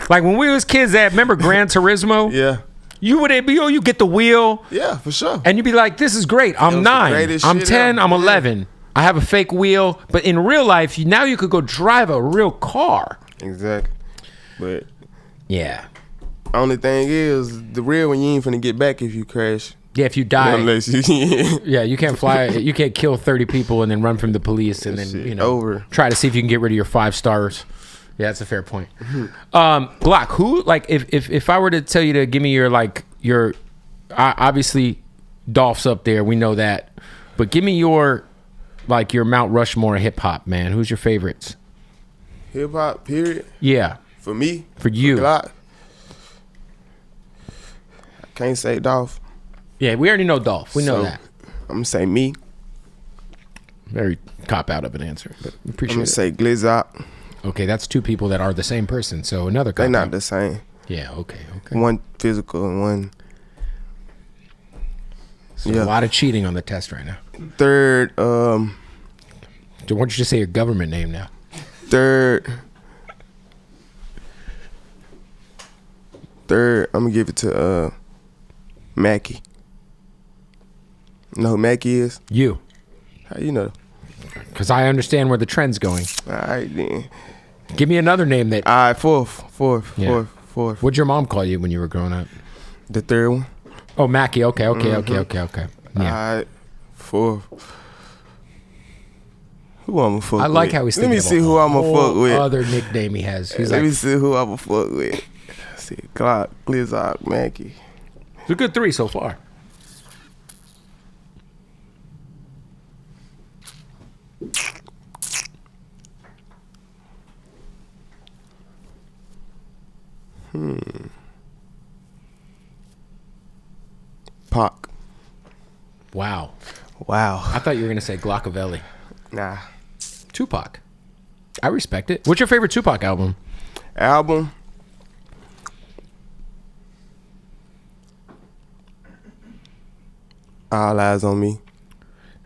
Like when we was kids, remember Gran Turismo? Yeah, You would be, you get the wheel, yeah, for sure. and you'd be like, "This is great. That was I'm the 9. greatest I'm shit 10. ever. I'm Yeah. 11. I have a fake wheel." But in real life, now you could go drive a real car. Exactly. But Yeah. only thing is, the real one you ain't finna get back if you crash. Yeah, if you die, Unless you yeah, you can't fly. You can't kill 30 people and then run from the police and then shit over. try to see if you can get rid of your 5 stars. Yeah, that's a fair point. Glock, who like if I were to tell you to give me your obviously Dolph's up there, we know that, but give me your Mount Rushmore hip hop, man. Who's your favorites? Hip hop, period. Yeah, For me, for you. Glock. I can't say Dolph. Yeah, we already know Dolph. We know So, that. I'm gonna say me. Very cop out of an answer, but we I'm appreciate gonna it. say Glizzop. Okay, that's 2 people that are the same person. So another cop They not out. the same. Yeah, okay. One physical and one So yeah. a lot of cheating on the test right now. third. Why don't you just say your government name now? Third. I'm gonna give it to Mackie. You know who Mackie is? You. How you know? Because I understand where the trend's going. All right then. Give me another name that. All right, fourth. Yeah. Fourth. What'd your mom call you when you were growing up? The third one. Oh, Mackie. Okay. Mm-hmm. Yeah. All right. Fourth. Who I'ma fuck with? I like how he's Let thinking me see of a who I'ma fuck whole with. other nickname he has. He's Let like, me see who I'ma fuck with. Let's see, Glock, Blizzard, Mackie. it's a good 3 so far. Pac. Wow. Wow. I thought you were going to say Glockaveli. Nah. Tupac. I respect it. What's your favorite Tupac album? Album. All Eyes on Me.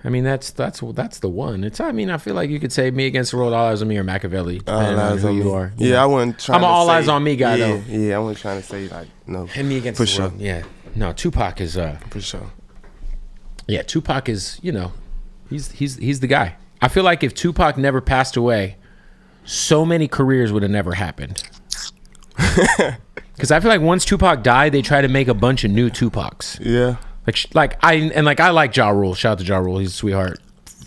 I mean, that's the one. It's. I mean, I feel like you could say Me Against the World, All Eyes on Me, or Machiavelli, depending on who you are. Yeah, I wasn't trying. I'm an to All say, Eyes on Me guy, yeah, though. Yeah, I wasn't trying to say like no. And Me Against for the sure. World. Yeah. No, Tupac is. For sure. Yeah, Tupac is. You know, he's the guy. I feel like if Tupac never passed away, so many careers would have never happened. Because I feel like once Tupac died, they tried to make a bunch of new Tupacs. Yeah. I like Ja Rule. Shout out to Ja Rule. He's a sweetheart.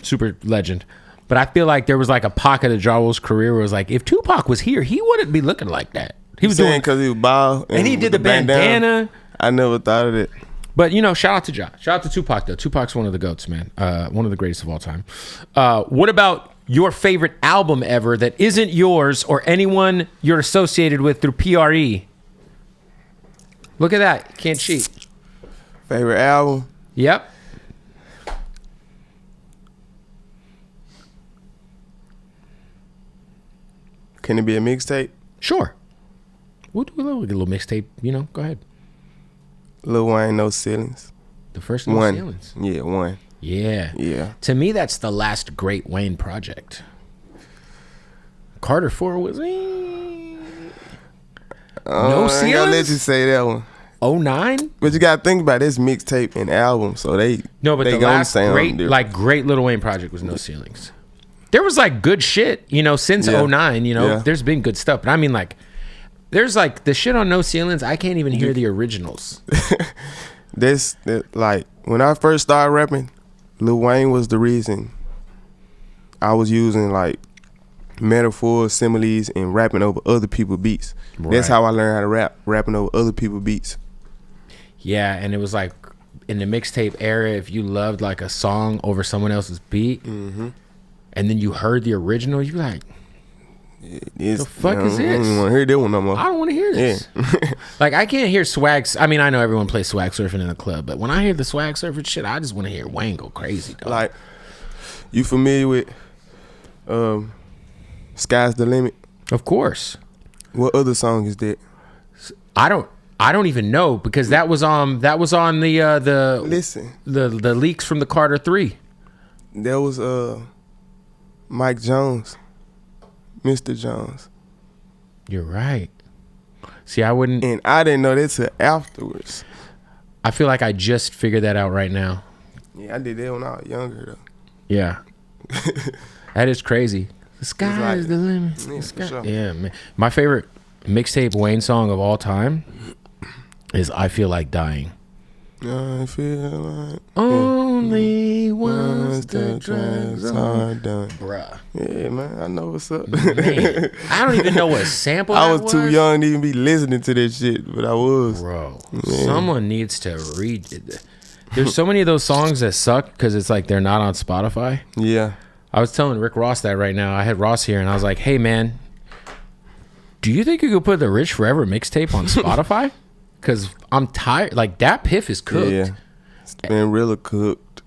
Super legend. But I feel like there was like a pocket of Ja Rule's career where it was like, if Tupac was here, he wouldn't be looking like that. He was doing, because he was bald and he did the bandana. I never thought of it. But you know, shout out to Ja. Shout out to Tupac though. Tupac's one of the goats, man. One of the greatest of all time. What about your favorite album ever that isn't yours or anyone you're associated with through PRE? Look at that. Can't cheat. Favorite album? Yep. Can it be a mixtape? Sure. We'll do a little mixtape. You know, go ahead. Lil Wayne, No Ceilings. The first No One. Ceilings. Yeah, one. Yeah. Yeah. To me, that's the last great Wayne project. Carter 4 was... No I ain't gonna let Ceilings? you say that one. 09? But you gotta think about this mixtape and album, so they No, but they the gonna last sound great, different. like great Lil Wayne project was No Ceilings. There was like good shit, you know, since Yeah. 09, you know, Yeah. there's been good stuff. But I mean, like, there's like the shit on No Ceilings, I can't even hear the originals. Like when I first started rapping, Lil Wayne was the reason I was using like metaphors, similes, and rapping over other people's beats. That's Right. how I learned how to rap, rapping over other people's beats. Yeah, and it was like in the mixtape era, if you loved like a song over someone else's beat, and then you heard the original, you're like, The fuck is I don't this? even want to hear that one no more. I don't want to hear this. Like, I can't hear swag. I mean, I know everyone plays swag surfing in the club, but when I hear the swag surfing shit, I just want to hear Wayne go crazy, dog. Like, you familiar with Sky's the Limit? Of course. What other song is that? I don't even know because that was on the Listen, the leaks from the Carter 3. there was Mike Jones, Mr. Jones. You're right. See, I wouldn't. And I didn't know that till afterwards. I feel like I just figured that out right now. Yeah, I did that when I was younger though. Yeah. That is crazy. The sky's like- the limit. Yeah, The for sky- sure. Yeah, man. My favorite mixtape Wayne song of all time is I Feel Like Dying. I feel like Only once once the the drugs drugs are are done. Bruh. Yeah, man, I know what's up. Man, I don't even know what sample I that was too young to even be listening to that shit, but I was. Bro, someone needs to read it. There's so many of those songs that suck because it's like they're not on Spotify. Yeah. I was telling Rick Ross that right now. I had Ross here and I was like, hey, man, do you think you could put the Rich Forever mixtape on Spotify? Because I'm tired. Like, that piff is cooked. Yeah. It's been really cooked.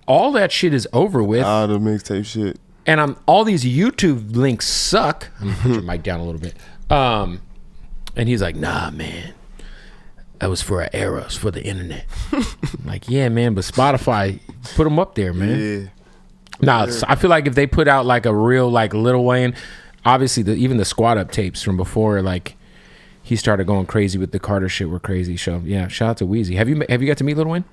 All that shit is over with. All the mixtape shit. And all these YouTube links suck. I'm gonna put your mic down a little bit. And he's like, nah, man. That was for an era. It's for the internet. I'm like, yeah, man, but Spotify, put them up there, man. Yeah. Nah, I feel like if they put out like a real like Lil Wayne, obviously even the Squad Up tapes from before, like he started going crazy with the Carter shit were crazy. So yeah, shout out to Weezy. Have you got to meet Lil Wayne?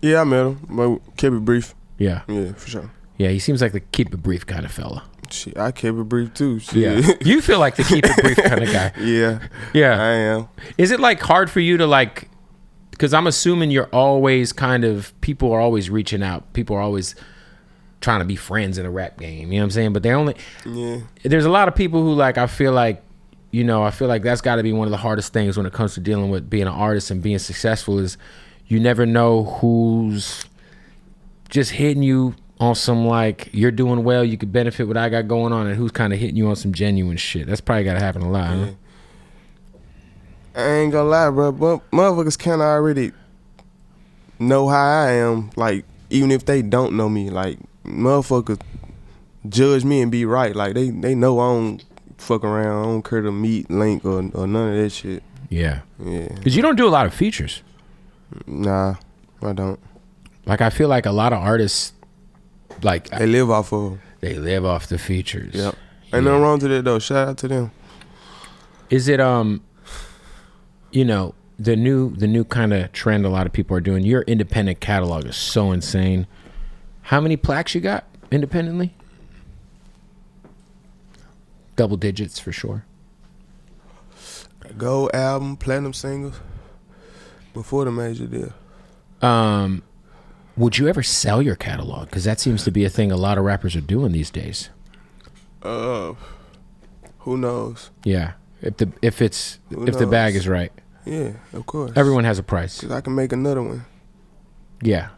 Yeah, I met him, but kept it brief. Yeah. Yeah, for sure. Yeah, he seems like the keep it brief kind of fella. Shit, I kept it brief too. Shit. Yeah. You feel like the keep it brief kind of guy. Yeah. Yeah. I am. Is it like hard for you to like because I'm assuming you're always people are always reaching out. People are always trying to be friends in a rap game. You know what I'm saying? But there's a lot of people who like, I feel like that's got to be one of the hardest things when it comes to dealing with being an artist and being successful is you never know who's just hitting you on some like, you're doing well, you could benefit what I got going on, and who's kind of hitting you on some genuine shit. That's probably got to happen a lot. Yeah. Huh? I ain't gonna lie, bro, but motherfuckers kind of already know how I am, like, even if they don't know me, like, motherfuckers judge me and be right. Like, they know I don't fuck around, I don't care to meet, link, or none of that shit. Yeah. Because you don't do a lot of features. Nah, I don't. Like, I feel like a lot of artists, like... They live off of them. They live off the features. Yep. Ain't nothing wrong to that, though. Shout out to them. Is it, you know, the new kind of trend a lot of people are doing, your independent catalog is so insane. How many plaques you got independently? Double digits for sure. Gold album, platinum singles, before the major deal. Would you ever sell your catalog? Because that seems to be a thing a lot of rappers are doing these days. Who knows? Yeah, if the bag is right. Yeah, of course. Everyone has a price. 'Cause I can make another one. Yeah.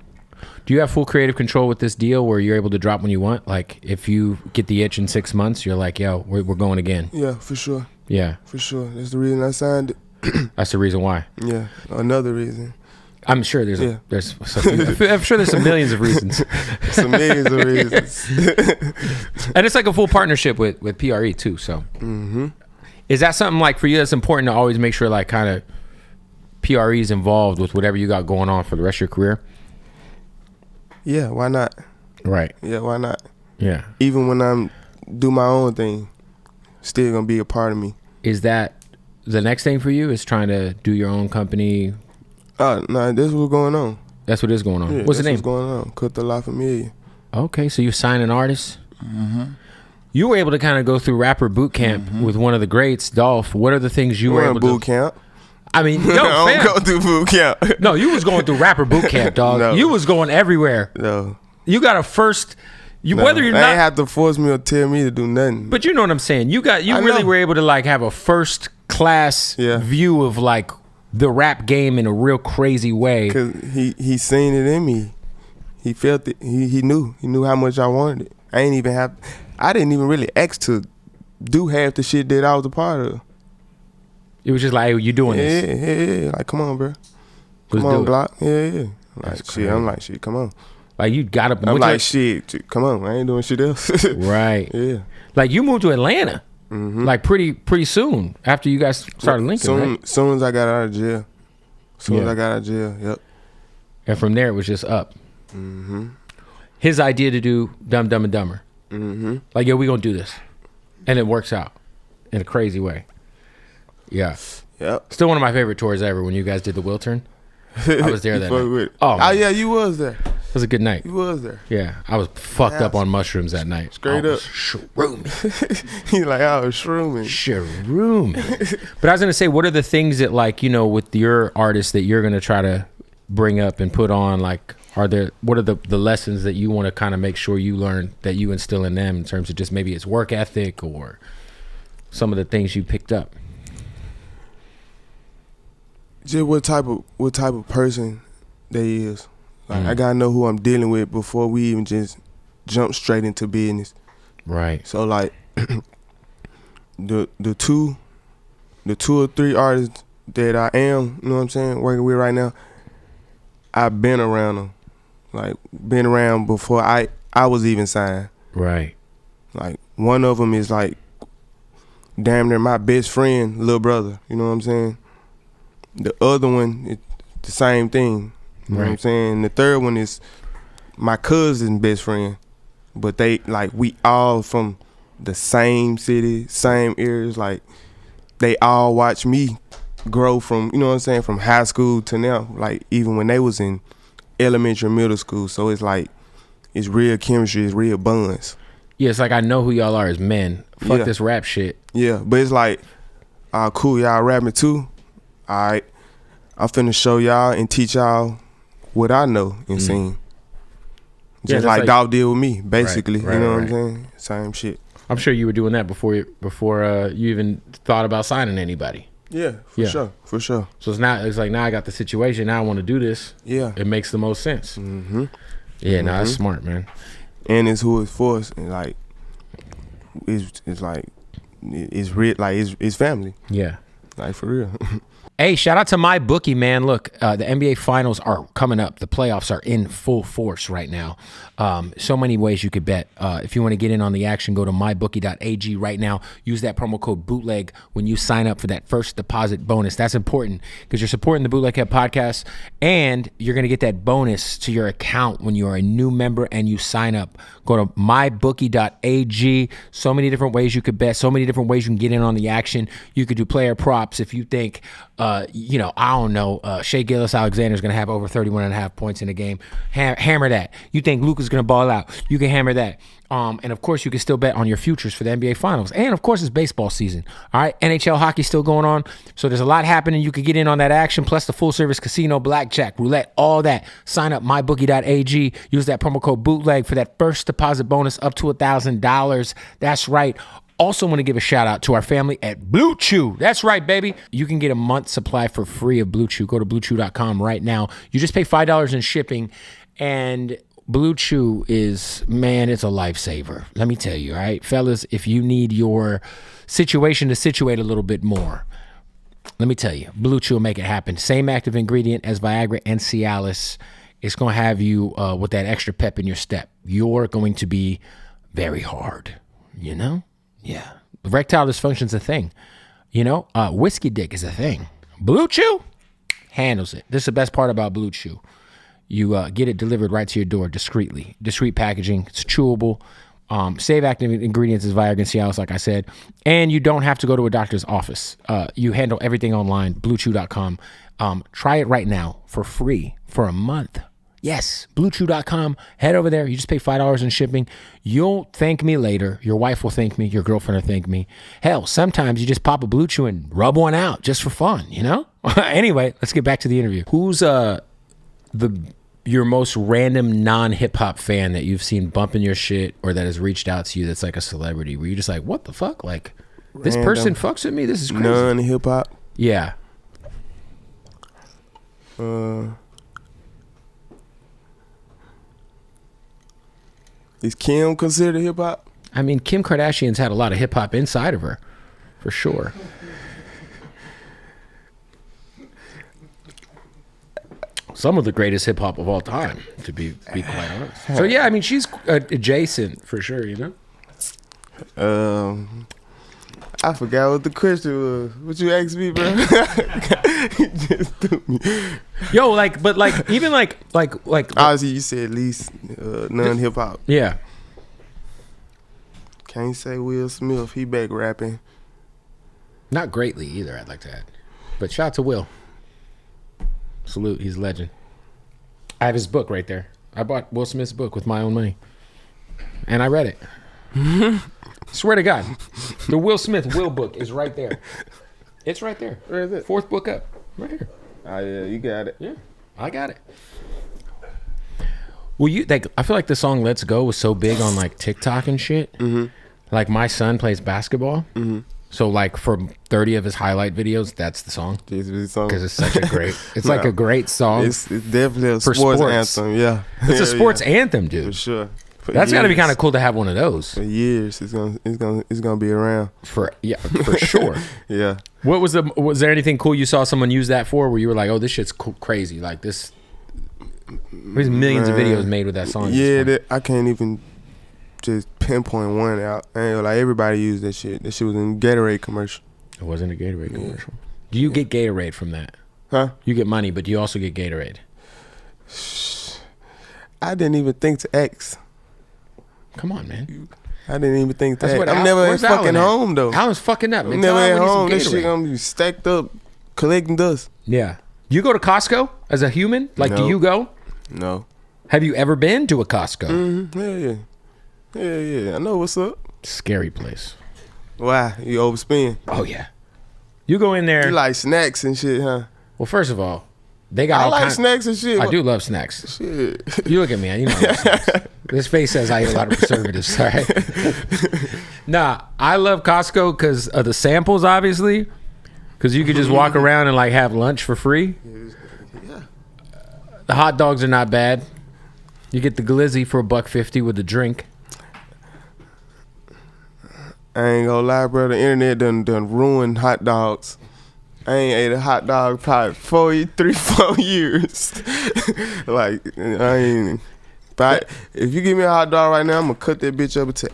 Do you have full creative control with this deal where you're able to drop when you want? Like, if you get the itch in 6 months, you're like, yo, we're going again. Yeah, for sure. Yeah. For sure. That's the reason I signed it. That's the reason why. Yeah, another reason. I'm sure I'm sure there's some millions of reasons. Some millions of reasons. And it's like a full partnership with PRE too. So, Is that something like for you that's important to always make sure like kind of PRE is involved with whatever you got going on for the rest of your career? Yeah, why not? Right. Yeah, why not? Yeah. Even when I'm do my own thing, still gonna be a part of me. Is that the next thing for you? Is trying to do your own company? No, this is what's going on. That's what is going on. Yeah, what's the name? What's going on? Cut the La Familia. Okay, so you sign an artist. You were able to kind of go through rapper boot camp with one of the greats, Dolph. What are the things you were able to boot camp? I mean, I don't go through boot camp. No, you was going through rapper boot camp, dog. No. You was going everywhere. No. You got a first. Whether you're they not, ain't have to force me or tell me to do nothing. but you know what I'm saying. You really were able to like have a first class view of like the rap game in a real crazy way. Cause he seen it in me. He felt it. He knew how much I wanted it. I didn't even really ask to do half the shit that I was a part of. It was just like, hey, you doing this? Yeah. Like, come on, bro. Let's Come on, do it. Glock. Yeah. Like, That's shit, I'm like, shit, come on. Like you got up. I'm like, shit, come on. I ain't doing shit else. Right. Yeah. Like you moved to Atlanta, like pretty soon after you guys started linking. Right? Soon as I got out of jail. Yep. And from there, it was just up. His idea to do Dumb and Dumber. Like, yo, we gonna do this, and it works out in a crazy way. Yeah. Yep. Still one of my favorite tours ever when you guys did the Will Turn. I was there that night. Oh yeah, you was there. It was a good night. You was there. Yeah, I was fucked up on mushrooms that night. Straight up. Shrooming. He like, I was shrooming. Shrooming. But I was gonna say, what are the things that like, you know, with your artists that you're gonna try to bring up and put on? Like, what are the lessons that you want to kind of make sure you learn that you instill in them in terms of just maybe it's work ethic or some of the things you picked up? Just what type of person they is. Like, I gotta know who I'm dealing with before we even just jump straight into business. Right. So like the two or three artists that I am, you know what I'm saying, working with right now, I've been around them. Like, been around before I was even signed. Right. Like, one of them is like damn near my best friend, little brother. You know what I'm saying? The other one, it's the same thing. You know what I'm saying? The third one is my cousin's best friend. But they, like, we all from the same city, same areas. Like, they all watch me grow from, you know what I'm saying, from high school to now. Like, even when they was in elementary, middle school. So it's like, it's real chemistry, it's real bonds. Yeah, it's like I know who y'all are as men. Fuck this rap shit. Yeah, but it's like, cool, y'all rapping too? All right. I'm finna show y'all and teach y'all what I know and seen. Just like Dolph did with me, basically. Right, you know right. what I'm saying? Same shit. I'm sure you were doing that before you even thought about signing anybody. Yeah, for sure. So it's like now I got the situation. Now I want to do this. Yeah, it makes the most sense. Mm-hmm. Yeah, no, that's smart, man. And it's who it's for us, and like it's like it's real, like it's family. Yeah, like for real. Hey, shout out to my bookie, man. Look, the NBA Finals are coming up. The playoffs are in full force right now. So many ways you could bet. If you want to get in on the action, go to mybookie.ag right now. Use that promo code BOOTLEG when you sign up for that first deposit bonus. That's important because you're supporting the Bootleg Head podcast, and you're going to get that bonus to your account when you are a new member and you sign up. Go to mybookie.ag. So many different ways you could bet. So many different ways you can get in on the action. You could do player props if you think, I don't know, Shea Gilgeous-Alexander is going to have over 31.5 points in the game. Hammer that. You think Luka's going to ball out. You can hammer that. And of course, you can still bet on your futures for the NBA Finals. And of course, it's baseball season. All right, NHL hockey still going on. So there's a lot happening. You could get in on that action, plus the full service casino, blackjack, roulette, all that. Sign up mybookie.ag. Use that promo code BOOTLEG for that first deposit bonus up to $1,000. That's right. Also want to give a shout out to our family at Blue Chew. That's right, baby. You can get a month's supply for free of Blue Chew. Go to bluechew.com right now. You just pay $5 in shipping, and Blue Chew is, man, it's a lifesaver. Let me tell you, all right? Fellas, if you need your situation to situate a little bit more, let me tell you, Blue Chew will make it happen. Same active ingredient as Viagra and Cialis. It's going to have you with that extra pep in your step. You're going to be very hard, you know? Yeah. Erectile dysfunction's a thing. Whiskey dick is a thing. Blue Chew handles it. This is the best part about Blue Chew. You get it delivered right to your door discreetly. Discreet packaging. It's chewable. Save active ingredients is Viagra and Cialis, like I said. And you don't have to go to a doctor's office. You handle everything online, bluechew.com. Try it right now for free for a month. Yes, bluechew.com. Head over there. You just pay $5 in shipping. You'll thank me later. Your wife will thank me. Your girlfriend will thank me. Hell, sometimes you just pop a Blue Chew and rub one out just for fun, Anyway, let's get back to the interview. Who's your most random non-hip-hop fan that you've seen bumping your shit or that has reached out to you that's like a celebrity where you're just like, what the fuck? Like, this person fucks with me? This is crazy. Non-hip-hop? Yeah. Is Kim considered hip hop? I mean, Kim Kardashian's had a lot of hip hop inside of her, for sure. Some of the greatest hip hop of all time, to be quite honest. So yeah, I mean, she's adjacent for sure, I forgot what the question was. What you asked me, bro? You just threw me. Yo, even obviously you said at least non-hip hop. Yeah. Can't say Will Smith. He back rapping. Not greatly either, I'd like to add. But shout out to Will. Salute, he's a legend. I have his book right there. I bought Will Smith's book with my own money. And I read it. Swear to God. The Will Smith Will book is right there. It's right there. Where is it? 4th book up. Right here. Oh yeah, you got it. Yeah, I got it. Well, I feel like the song "Let's Go" was so big on like TikTok and shit. Mm-hmm. Like my son plays basketball, so like for 30 of his highlight videos, that's the song. Because it's such a great. It's like a great song. It's definitely a sports anthem. Yeah, it's a sports anthem, dude. For sure. That's got to be kind of cool to have one of those. For years, it's gonna be around. For sure. Yeah. Was there anything cool you saw someone use that for? Where you were like, oh, this shit's crazy. Like this. There's millions of videos made with that song. Yeah, I can't even just pinpoint one out. Like everybody used that shit. That shit was in Gatorade commercial. It wasn't a Gatorade commercial. Do you get Gatorade from that? Huh? You get money, but do you also get Gatorade? I didn't even think to ask. Come on, man. I didn't even think that. I'm never at fucking home though. Alan's fucking up. I'm never at home. This shit gonna be stacked up, collecting dust. Yeah. You go to Costco as a human? Like, no. Do you go? No. Have you ever been to a Costco? Mm-hmm. Yeah. I know what's up. Scary place. Why? You overspend? Oh yeah. You go in there. You like snacks and shit, huh? Well, first of all, they got I all like kinds. snacks and shit. I do love snacks. Shit. You look at me, you know I love snacks. This face says I eat a lot of preservatives, all right? Nah, I love Costco because of the samples, obviously. Because you could just walk around and like have lunch for free. Yeah. The hot dogs are not bad. You get the glizzy for $1.50 with the drink. I ain't gonna lie, bro. The internet done ruined hot dogs. I ain't ate a hot dog probably 4 years. Like, I ain't. But if you give me a hot dog right now, I'm gonna cut that bitch up into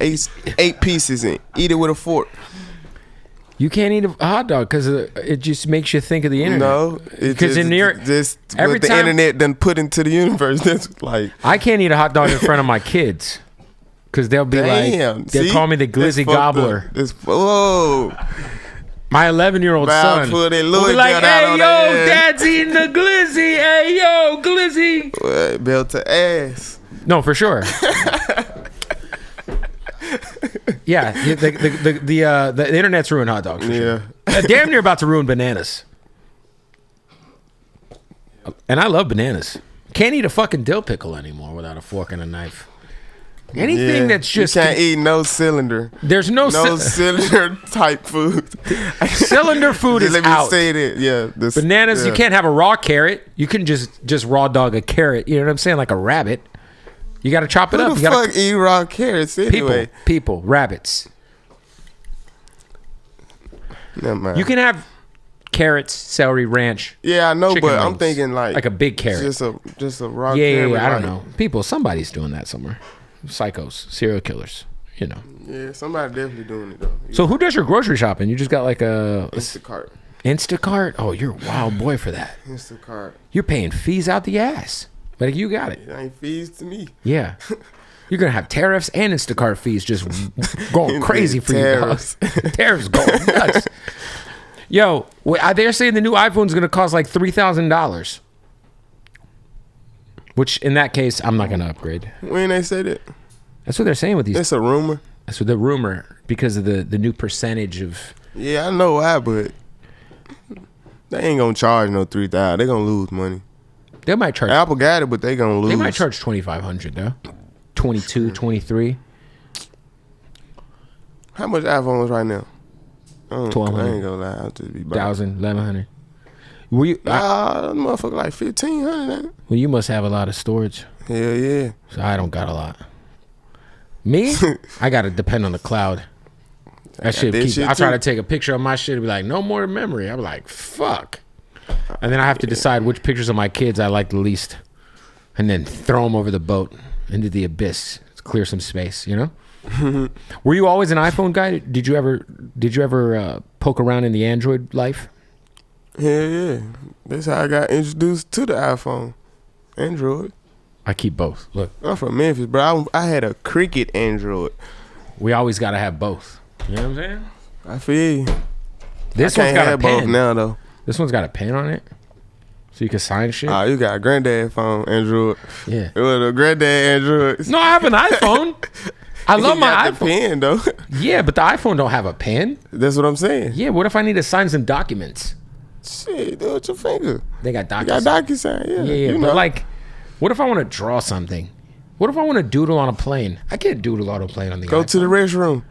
eight pieces and eat it with a fork. You can't eat a hot dog because it just makes you think of the internet. No, because just every what the time, internet done put into the universe. That's like, I can't eat a hot dog in front of my kids because they'll be like, they'll call me the glizzy gobbler. Whoa. My 11-year-old son will be like, "Hey yo, Dad's eating the glizzy. Hey yo, glizzy." Belt to ass. No, for sure. Yeah, the internet's ruined hot dogs. For sure. Damn near about to ruin bananas. And I love bananas. Can't eat a fucking dill pickle anymore without a fork and a knife. Anything that's just... You can't eat no cylinder. There's no cylinder type food. Cylinder food is out. Let me say that. Yeah. Bananas, you can't have a raw carrot. You can just raw dog a carrot. You know what I'm saying? Like a rabbit. You got to chop it up. Who the fuck eat raw carrots anyway? People, rabbits. Never mind. You can have carrots, celery, ranch. Yeah, I know, but wings. I'm thinking like a big carrot. Just a raw carrot. Yeah, I don't know. People, somebody's doing that somewhere. Psychos, serial killers, you know. Yeah, somebody definitely doing it though. So who does your grocery shopping? You just got like a Instacart. Instacart? Oh, you're a wild boy for that. Instacart. You're paying fees out the ass. But you got it. It ain't fees to me. Yeah. You're going to have tariffs and Instacart fees just going crazy for you, dog. Tariffs going nuts. Yo, they're saying the new iPhone's going to cost like $3,000. Which, in that case, I'm not going to upgrade. When they say that? That's what they're saying with these. That's a rumor. That's what the rumor, because of the new percentage of... Yeah, I know why, but they ain't going to charge no $3,000. They're going to lose money. They might charge... Apple got it, but they going to lose. They might charge $2,500, though. 22, 23. How much iPhones right now? $1,200. I ain't gonna lie, I'll just be $1,000, $1,100. Were you? Motherfucker like $1,500. Well, you must have a lot of storage. Hell yeah. So I don't got a lot. Me? I gotta depend on the cloud. That shit keep. I try to take a picture of my shit and be like, no more memory. I'm like, fuck. And then I have to decide which pictures of my kids I like the least, and then throw them over the boat into the abyss to clear some space. You know? Were you always an iPhone guy? Did you ever poke around in the Android life? Hell yeah. That's how I got introduced to the iPhone. Android. I keep both. Look, I'm from Memphis, bro. I had a Cricket Android. We always gotta have both. You know what I'm saying? I feel you. This one's got a pen. Both now though. This one's got a pen on it, so you can sign shit. You got a granddad phone Android. Yeah. It was a granddad Android. No, I have an iPhone. I love my iPhone. The pen though. Yeah, but the iPhone don't have a pen. That's what I'm saying. Yeah. What if I need to sign some documents? Shit, do it with your finger. They got DocuSign. You got DocuSign, yeah. Yeah, you but know. like, what if I want to draw something? What if I want to doodle on a plane? I can't doodle on a plane on the Go iPhone. to the restroom.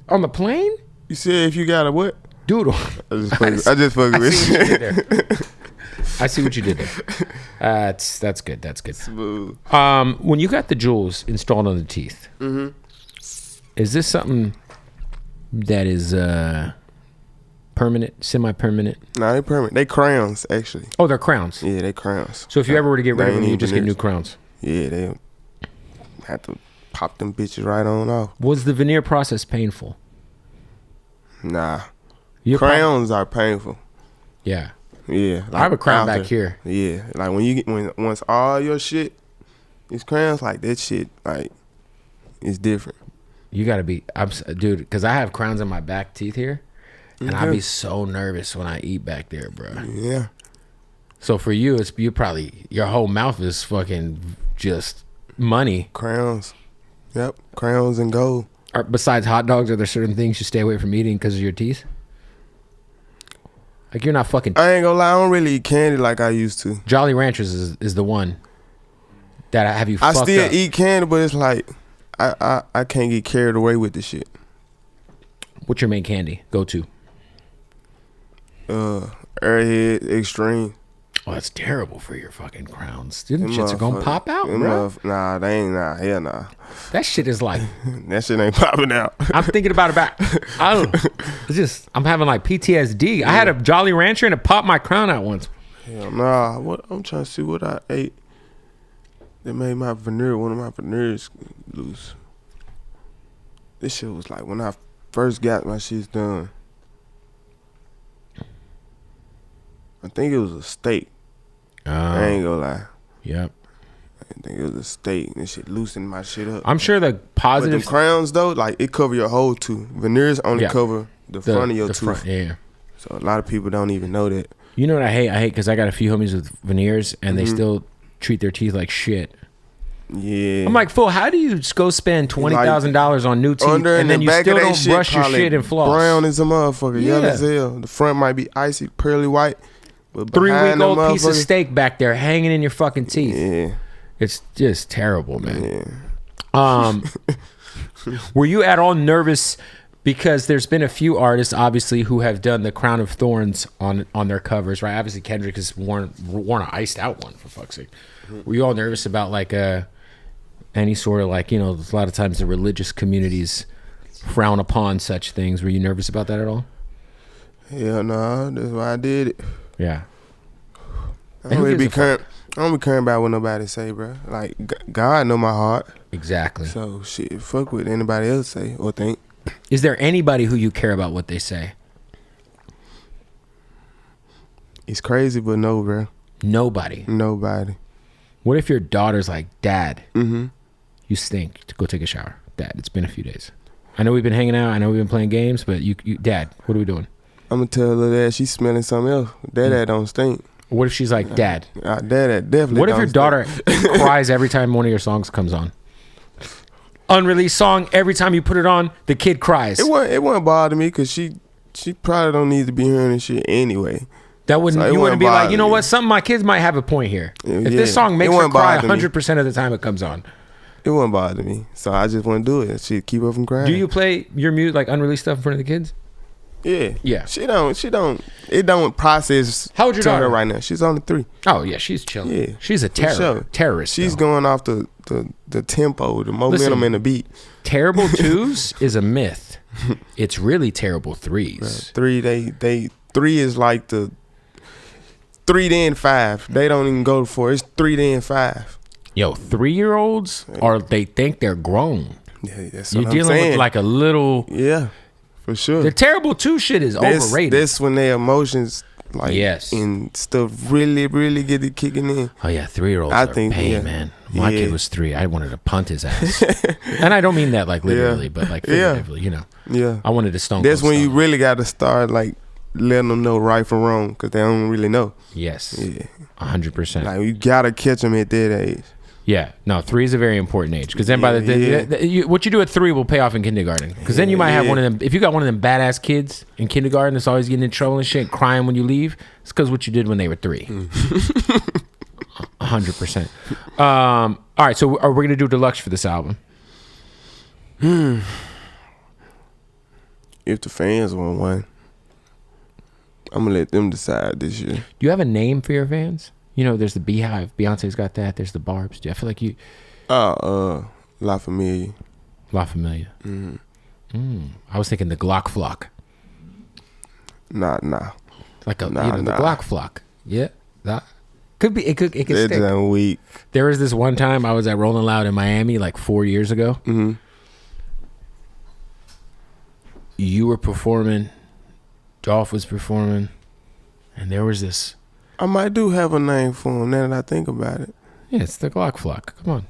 On the plane? You said if you got a what? Doodle. I just fucking with you. I see what you did there. That's good. That's good. Smooth. When you got the jewels installed on the teeth, is this something that is permanent, semi-permanent? Nah, they permanent. They crowns, actually. Oh, they're crowns. Yeah, they crowns. So if you ever were to get rid of them, you just get new crowns. Yeah, they have to pop them bitches right on off. Was the veneer process painful? Nah. Crowns are painful. Yeah. Yeah. Like I have a crown back here. Yeah. Like once all your shit is crowns, like that shit, like, it's different. You gotta be, dude, because I have crowns in my back teeth here, and I be so nervous when I eat back there, bro. Yeah. So for you, your whole mouth is fucking just money. Crowns. Yep. Crowns and gold. Besides hot dogs, are there certain things you stay away from eating because of your teeth? Like you're not fucking. I ain't gonna lie, I don't really eat candy like I used to. Jolly Ranchers is the one that I have you. I fucked still up. eat candy, but it's like I can't get carried away with the shit. What's your main candy? Go to. Airhead Extreme. Oh, that's terrible for your fucking crowns. Them shits are gonna pop out, bro. Nah, they ain't. Nah, hell nah. That shit is like. That shit ain't popping out. I'm thinking about I don't know. It's just I'm having like PTSD. Yeah. I had a Jolly Rancher and it popped my crown out once. Hell nah. What I'm trying to see what I ate. That made my veneer, one of my veneers loose. This shit was like when I first got my shit done. I think it was a steak. I ain't gonna lie. Yep. I think it was a steak. This shit loosened my shit up. I'm sure the positive. But the crowns though, like it cover your whole tooth. Veneers only cover the front of your tooth. Yeah. So a lot of people don't even know that. You know what I hate? I hate because I got a few homies with veneers and they still treat their teeth like shit. Yeah. I'm like, fool, how do you just go spend $20,000 on new teeth and then you still don't brush your shit and floss? Brown as a motherfucker, yellow as hell. The front might be icy, pearly white. But 3-week-old piece of steak back there hanging in your fucking teeth. Yeah. It's just terrible, man. Yeah. Were you at all nervous because there's been a few artists obviously who have done the Crown of Thorns on their covers, right? Obviously Kendrick has worn an iced out one, for fuck's sake. Were you all nervous about like any sort of like, you know, a lot of times the religious communities frown upon such things. Were you nervous about that at all? Hell no, that's why I did it. Yeah. I don't really be caring about what nobody say, bro. Like, God know my heart. Exactly. So, shit, fuck what anybody else say or think. Is there anybody who you care about what they say? It's crazy, but no, bro. Nobody? What if your daughter's like, Dad, you stink. Go take a shower. Dad, it's been a few days. I know we've been hanging out. I know we've been playing games, but you Dad, what are we doing? I'm going to tell her that she's smelling something else. Dad don't stink. What if she's like, Dad? Dad definitely. What if your daughter cries every time one of your songs comes on? Unreleased song, every time you put it on, the kid cries. It wouldn't bother me because she probably don't need to be hearing this shit anyway. That wouldn't. So you wouldn't be like, you know what? Some of my kids might have a point here. If this song makes her cry 100% of the time it comes on, it wouldn't bother me. So I just want to do it. She keep her from crying. Do you play your music like unreleased stuff in front of the kids? Yeah. She don't. It don't process. How old your daughter right now? She's only 3. Oh yeah, she's chilling. Yeah, she's a terrorist. She's going off the tempo, the momentum, and the beat. Terrible 2s is a myth. It's really terrible 3s. 3 is like the 3 then 5. They don't even go to 4. It's 3 then 5. Yo, 3-year-olds they think they're grown. Yeah, that's you're what dealing I'm saying. with like a little. Yeah. For sure. The terrible 2 shit is overrated. That's when their emotions and stuff really, really get it kicking in. Oh yeah, 3-year-olds are pain, man. My kid was 3. I wanted to punt his ass. And I don't mean that like literally, but like figuratively, you know. Yeah. I wanted to stone. That's when you really got to start like letting them know right from wrong because they don't really know. Yes. Yeah. 100%. Like you got to catch them at that age. Yeah, no, 3 is a very important age because then by what you do at 3 will pay off in kindergarten. Because then you might have one of them. If you got one of them badass kids in kindergarten that's always getting in trouble and shit, crying when you leave, it's because what you did when they were 3. 100%. All right, so are we gonna do deluxe for this album? If the fans want one, I'm gonna let them decide this year. Do you have a name for your fans? You know, there's the Beehive. Beyonce's got that. There's the Barbs. I feel like you. La Familia. La Familia. I was thinking the Glock Flock. Nah. Like the Glock Flock. Yeah. That could be. It could stick. Weak. There was this one time I was at Rolling Loud in Miami like 4 years ago. Mm-hmm. You were performing. Dolph was performing, and there was this. I might do have a name for him now that I think about it. Yeah, it's the Glock Flock. Come on.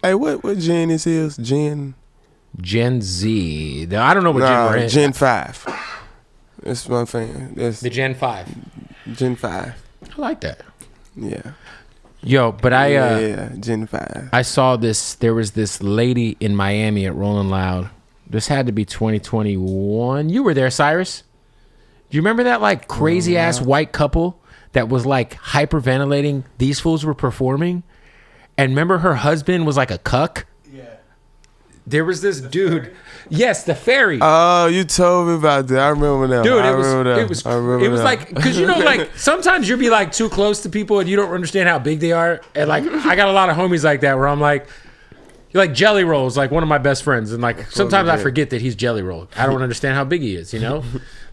Hey, what gen this is? Gen Z. I don't know what gen we're in. Gen 5. That's my fan. That's the Gen 5. Gen 5. I like that. Yeah. Yo, but Gen 5. I saw this. There was this lady in Miami at Rolling Loud. This had to be 2021. You were there, Cyrus. Do you remember that like crazy ass white couple that was like hyperventilating? These fools were performing, and remember her husband was like a cuck. Yeah. There was this dude. Yes, the fairy. Oh, you told me about that. I remember that. Dude, it was like, because you know, like sometimes you'll be like too close to people and you don't understand how big they are. And like, I got a lot of homies like that where I'm like Jelly Roll's like one of my best friends, and like sometimes I forget that he's Jelly Roll. I don't understand how big he is, you know,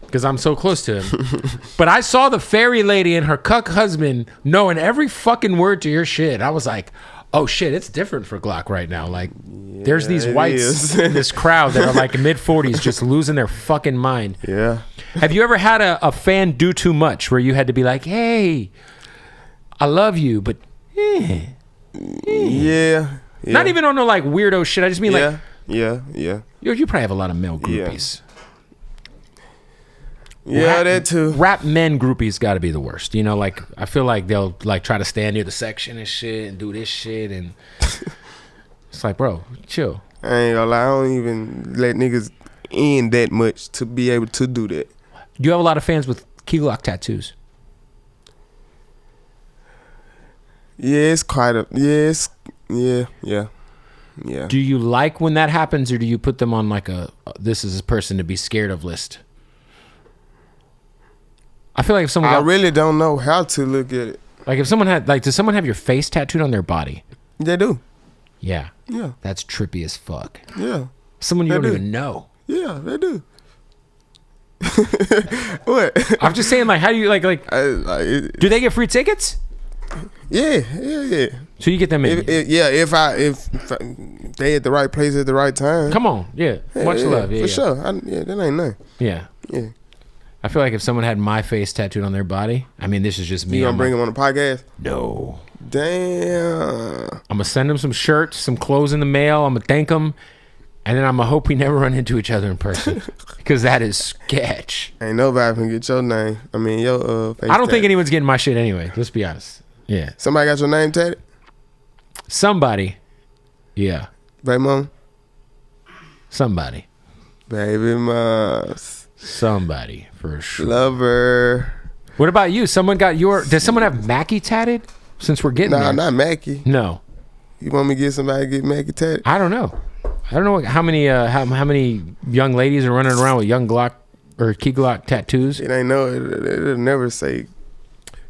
because I'm so close to him. But I saw the fairy lady and her cuck husband knowing every fucking word to your shit. I was like, oh shit, it's different for Glock right now. Like, there's these whites in this crowd that are like mid-40s just losing their fucking mind. Yeah. Have you ever had a fan do too much where you had to be like, hey, I love you, but Yeah. Not even on no like weirdo shit. I just mean like, yeah. You probably have a lot of male groupies. Yeah, that too. Rap men groupies got to be the worst. You know, like I feel like they'll like try to stand near the section and shit and do this shit, and it's like, bro, chill. I ain't gonna lie, I don't even let niggas in that much to be able to do that. Do you have a lot of fans with Key Glock tattoos? Yeah, it's quite a yeah. Do you like when that happens, or do you put them on like a this is a person to be scared of list? I feel like if someone I really don't know how to look at it. Like if someone had like, does someone have your face tattooed on their body? They do. Yeah. Yeah. That's trippy as fuck. Yeah. Someone you don't even know. Yeah, they do. What? I'm just saying, like, how do you do they get free tickets? Yeah. So you get them in. If they at the right place at the right time. Come on, much love, for sure. That ain't nothing. Yeah. Yeah. I feel like if someone had my face tattooed on their body, I mean, this is just me. You gonna bring them on the podcast? No. Damn. I'm gonna send them some shirts, some clothes in the mail. I'm gonna thank them, and then I'm gonna hope we never run into each other in person, because that is sketch. Ain't nobody can get your name. I mean, your face. I don't think anyone's getting my shit anyway. Let's be honest. Yeah. Somebody got your name tatted? Somebody. Yeah. Baby mom? Somebody. Baby moms. Somebody, for sure. Lover. What about you? Someone got does someone have Mackie tatted? Since we're getting there. Not Mackie. No. You want me to get somebody to get Mackie tatted? I don't know. I don't know how many young ladies are running around with young Glock or Key Glock tattoos. It ain't it'll never say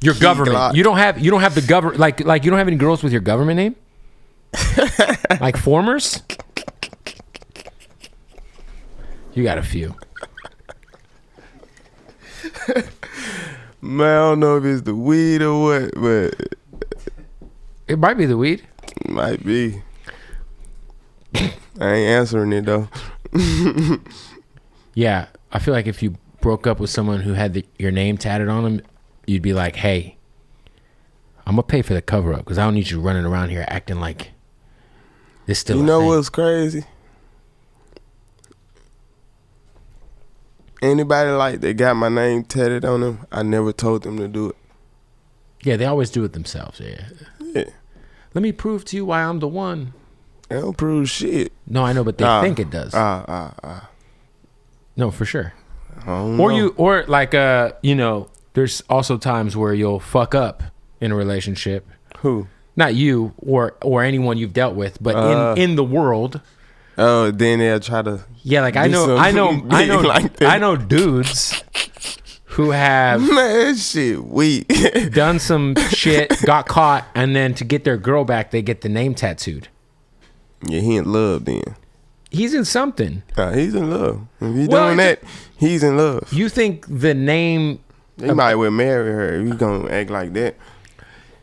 your Key government. Glock. You don't have the government like you don't have any girls with your government name? Like formers? You got a few. Man, I don't know if it's the weed or what, but it might be the weed. Might be. I ain't answering it though. Yeah, I feel like if you broke up with someone who had your name tatted on them, you'd be like, "Hey, I'm gonna pay for the cover up because I don't need you running around here acting like this still." You know what's crazy? Anybody like that got my name tatted on them, I never told them to do it. Yeah, they always do it themselves. Yeah. Let me prove to you why I'm the one. They don't prove shit. No, I know, but they think it does. No, for sure. Or like there's also times where you'll fuck up in a relationship. Who? Not you or anyone you've dealt with, but in the world. Oh, then they'll try to. Yeah, like I know dudes who have man, shit weak. done some shit, got caught, and then to get their girl back, they get the name tattooed. Yeah, he in love then. He's in something. He's in love. If he's doing that, he's in love. You think the name? He might well marry her if he's gonna act like that.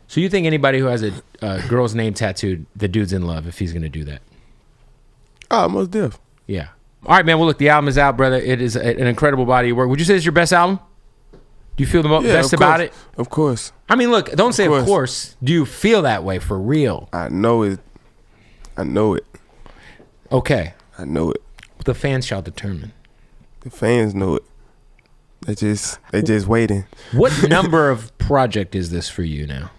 So you think anybody who has a girl's name tattooed, the dude's in love if he's gonna do that? Oh, most definitely. Yeah. All right, man. Well, look, the album is out, brother. It is an incredible body of work. Would you say it's your best album? Do you feel the best about it? Of course. I mean, look, don't say of course. Do you feel that way for real? I know it. Okay. I know it. The fans shall determine. The fans know it. They just waiting. What number of project is this for you now?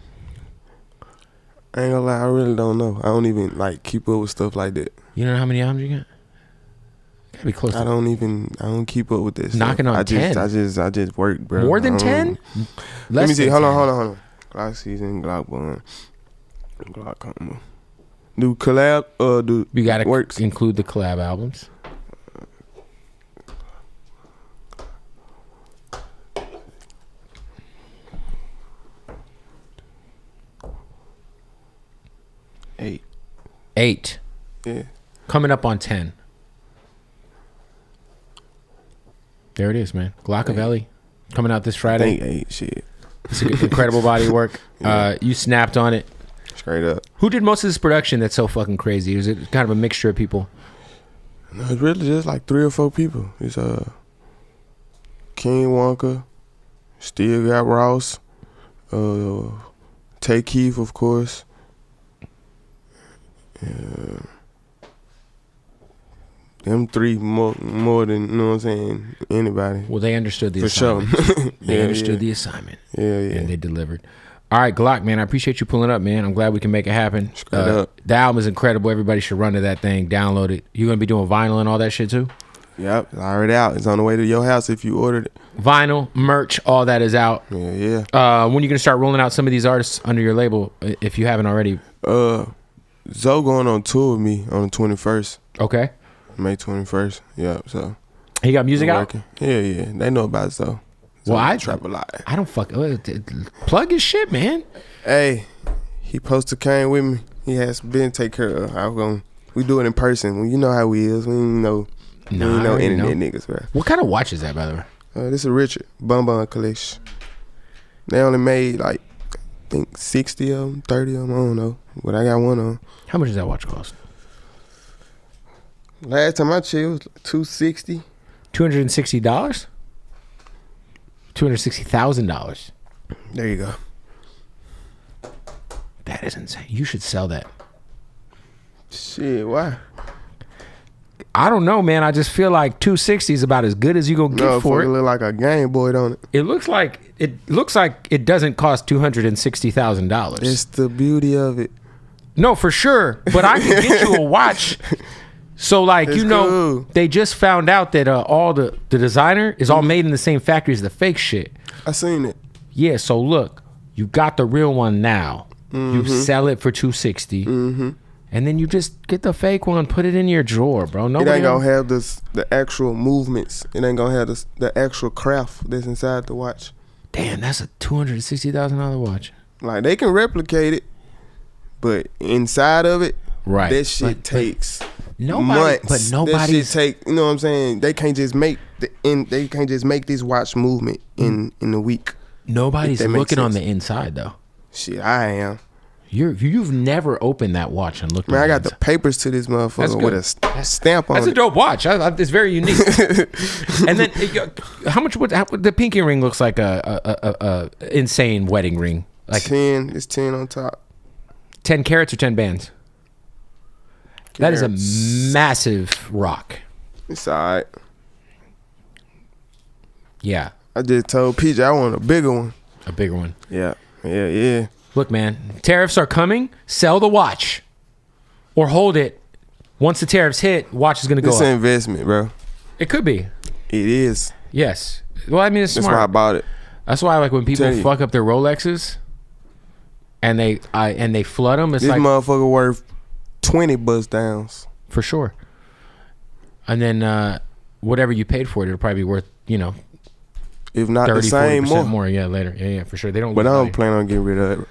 I ain't gonna lie, I really don't know. I don't even keep up with stuff like that. You don't know how many albums you got? Gotta be close. I don't keep up with this. Knocking on 10. I just work, bro. More than 10? Let me see. Hold on. Glock season, Glock bun, Glock combo. Do collab? Do you gotta works? Include the collab albums. Eight. Yeah. Coming up on 10. There it is, man. Glockaveli coming out this Friday. I think 8. Shit. It's an incredible body of work. Yeah. You snapped on it. Straight up. Who did most of this production that's so fucking crazy? Is it kind of a mixture of people? No, it's really just like 3 or 4 people. It's King Wonka, still got Ross, Tay Keith, of course. Them 3 more than, you know what I'm saying, anybody. Well, they understood the For assignment. sure. They understood the assignment. Yeah. And they delivered. All right, Glock, man, I appreciate you pulling up, man. I'm glad we can make it happen. Straight up. The album is incredible. Everybody should run to that thing, download it. You going to be doing vinyl and all that shit too? Yep, it's already out. It's on the way to your house if you ordered it. Vinyl, merch, all that is out. Yeah. When are you going to start rolling out some of these artists under your label, if you haven't already? Zoe going on tour with me on the 21st. Okay. May 21st. Yeah, so. He got music out? Yeah. They know about Zoe. Well, I trap a lot. I don't plug his shit, man. Hey, he supposed to came with me. He has been take care of. We do it in person. You know how we is. We ain't know internet niggas, bro. What kind of watch is that, by the way? This is Richard Bun collection. They only made like, I think 60 of them, 30 of them. I don't know, but I got one on. How much does that watch cost? Last time I checked, it was like $260. $260? $260,000. There you go. That is insane. You should sell that. Shit, why? I don't know, man. I just feel like 260 is about as good as you gonna get for it. It look like a Game Boy, don't it? It looks like it doesn't cost $260,000. It's the beauty of it. No, for sure. But I can get you a watch. So like, it's cool. They just found out that all the designer is all made in the same factory as the fake shit. I seen it. Yeah. So look, you got the real one now. You sell it for $260. And then you just get the fake one, put it in your drawer, bro. It ain't gonna have the actual movements. It ain't gonna have the actual craft that's inside the watch. Damn, that's a $260,000 watch. Like, they can replicate it, but inside of it, right? That shit takes months. But nobody. That shit take. You know what I'm saying? They can't just make They can't just make this watch movement in a week. Nobody's looking on the inside though. Shit, I am. You've never opened that watch and looked. Man, I got the papers to this motherfucker with a stamp on it. That's a dope watch. It's very unique. And then, how much would the pinky ring looks like a insane wedding ring? Like 10. It's 10 on top. 10 carats or 10 bands. That is a massive rock. It's alright. Yeah. I just told PJ I want a bigger one. A bigger one. Yeah. Look, man, tariffs are coming. Sell the watch, or hold it. Once the tariffs hit, watch is gonna go up. It's an investment, bro. It could be. It is. Yes. Well, I mean, it's smart. That's why I bought it. That's why, like, when people fuck up their Rolexes, and they flood them, it's this like motherfucker worth 20 buzz downs for sure. And then whatever you paid for it, it'll probably be worth, if not 30, the same 40% more. Yeah, later. Yeah, for sure. They don't. But I don't plan on getting rid of it.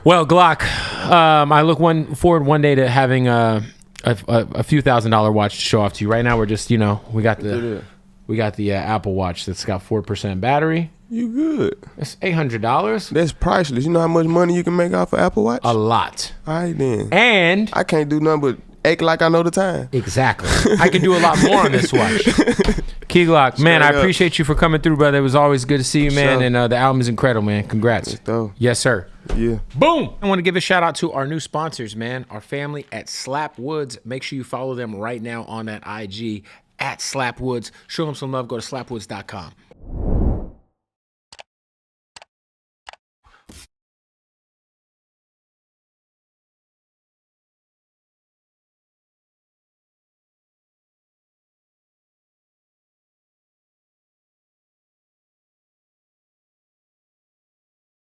Well, Glock, I look forward one day to having a few $1,000 watch to show off to you. Right now, we're just we got the Apple Watch that's got 4% battery. You good? That's $800. That's priceless. You know how much money you can make off of Apple Watch? A lot. All right then. And I can't do nothing but act like I know the time. Exactly. I can do a lot more on this watch. Key Glock, man, I appreciate you for coming through, brother. It was always good to see you, man. Sure. And the album is incredible, man. Congrats. Yes, sir. Yeah. Boom. I want to give a shout out to our new sponsors, man. Our family at Slap Woods. Make sure you follow them right now on that IG at Slap Woods. Show them some love. Go to slapwoods.com.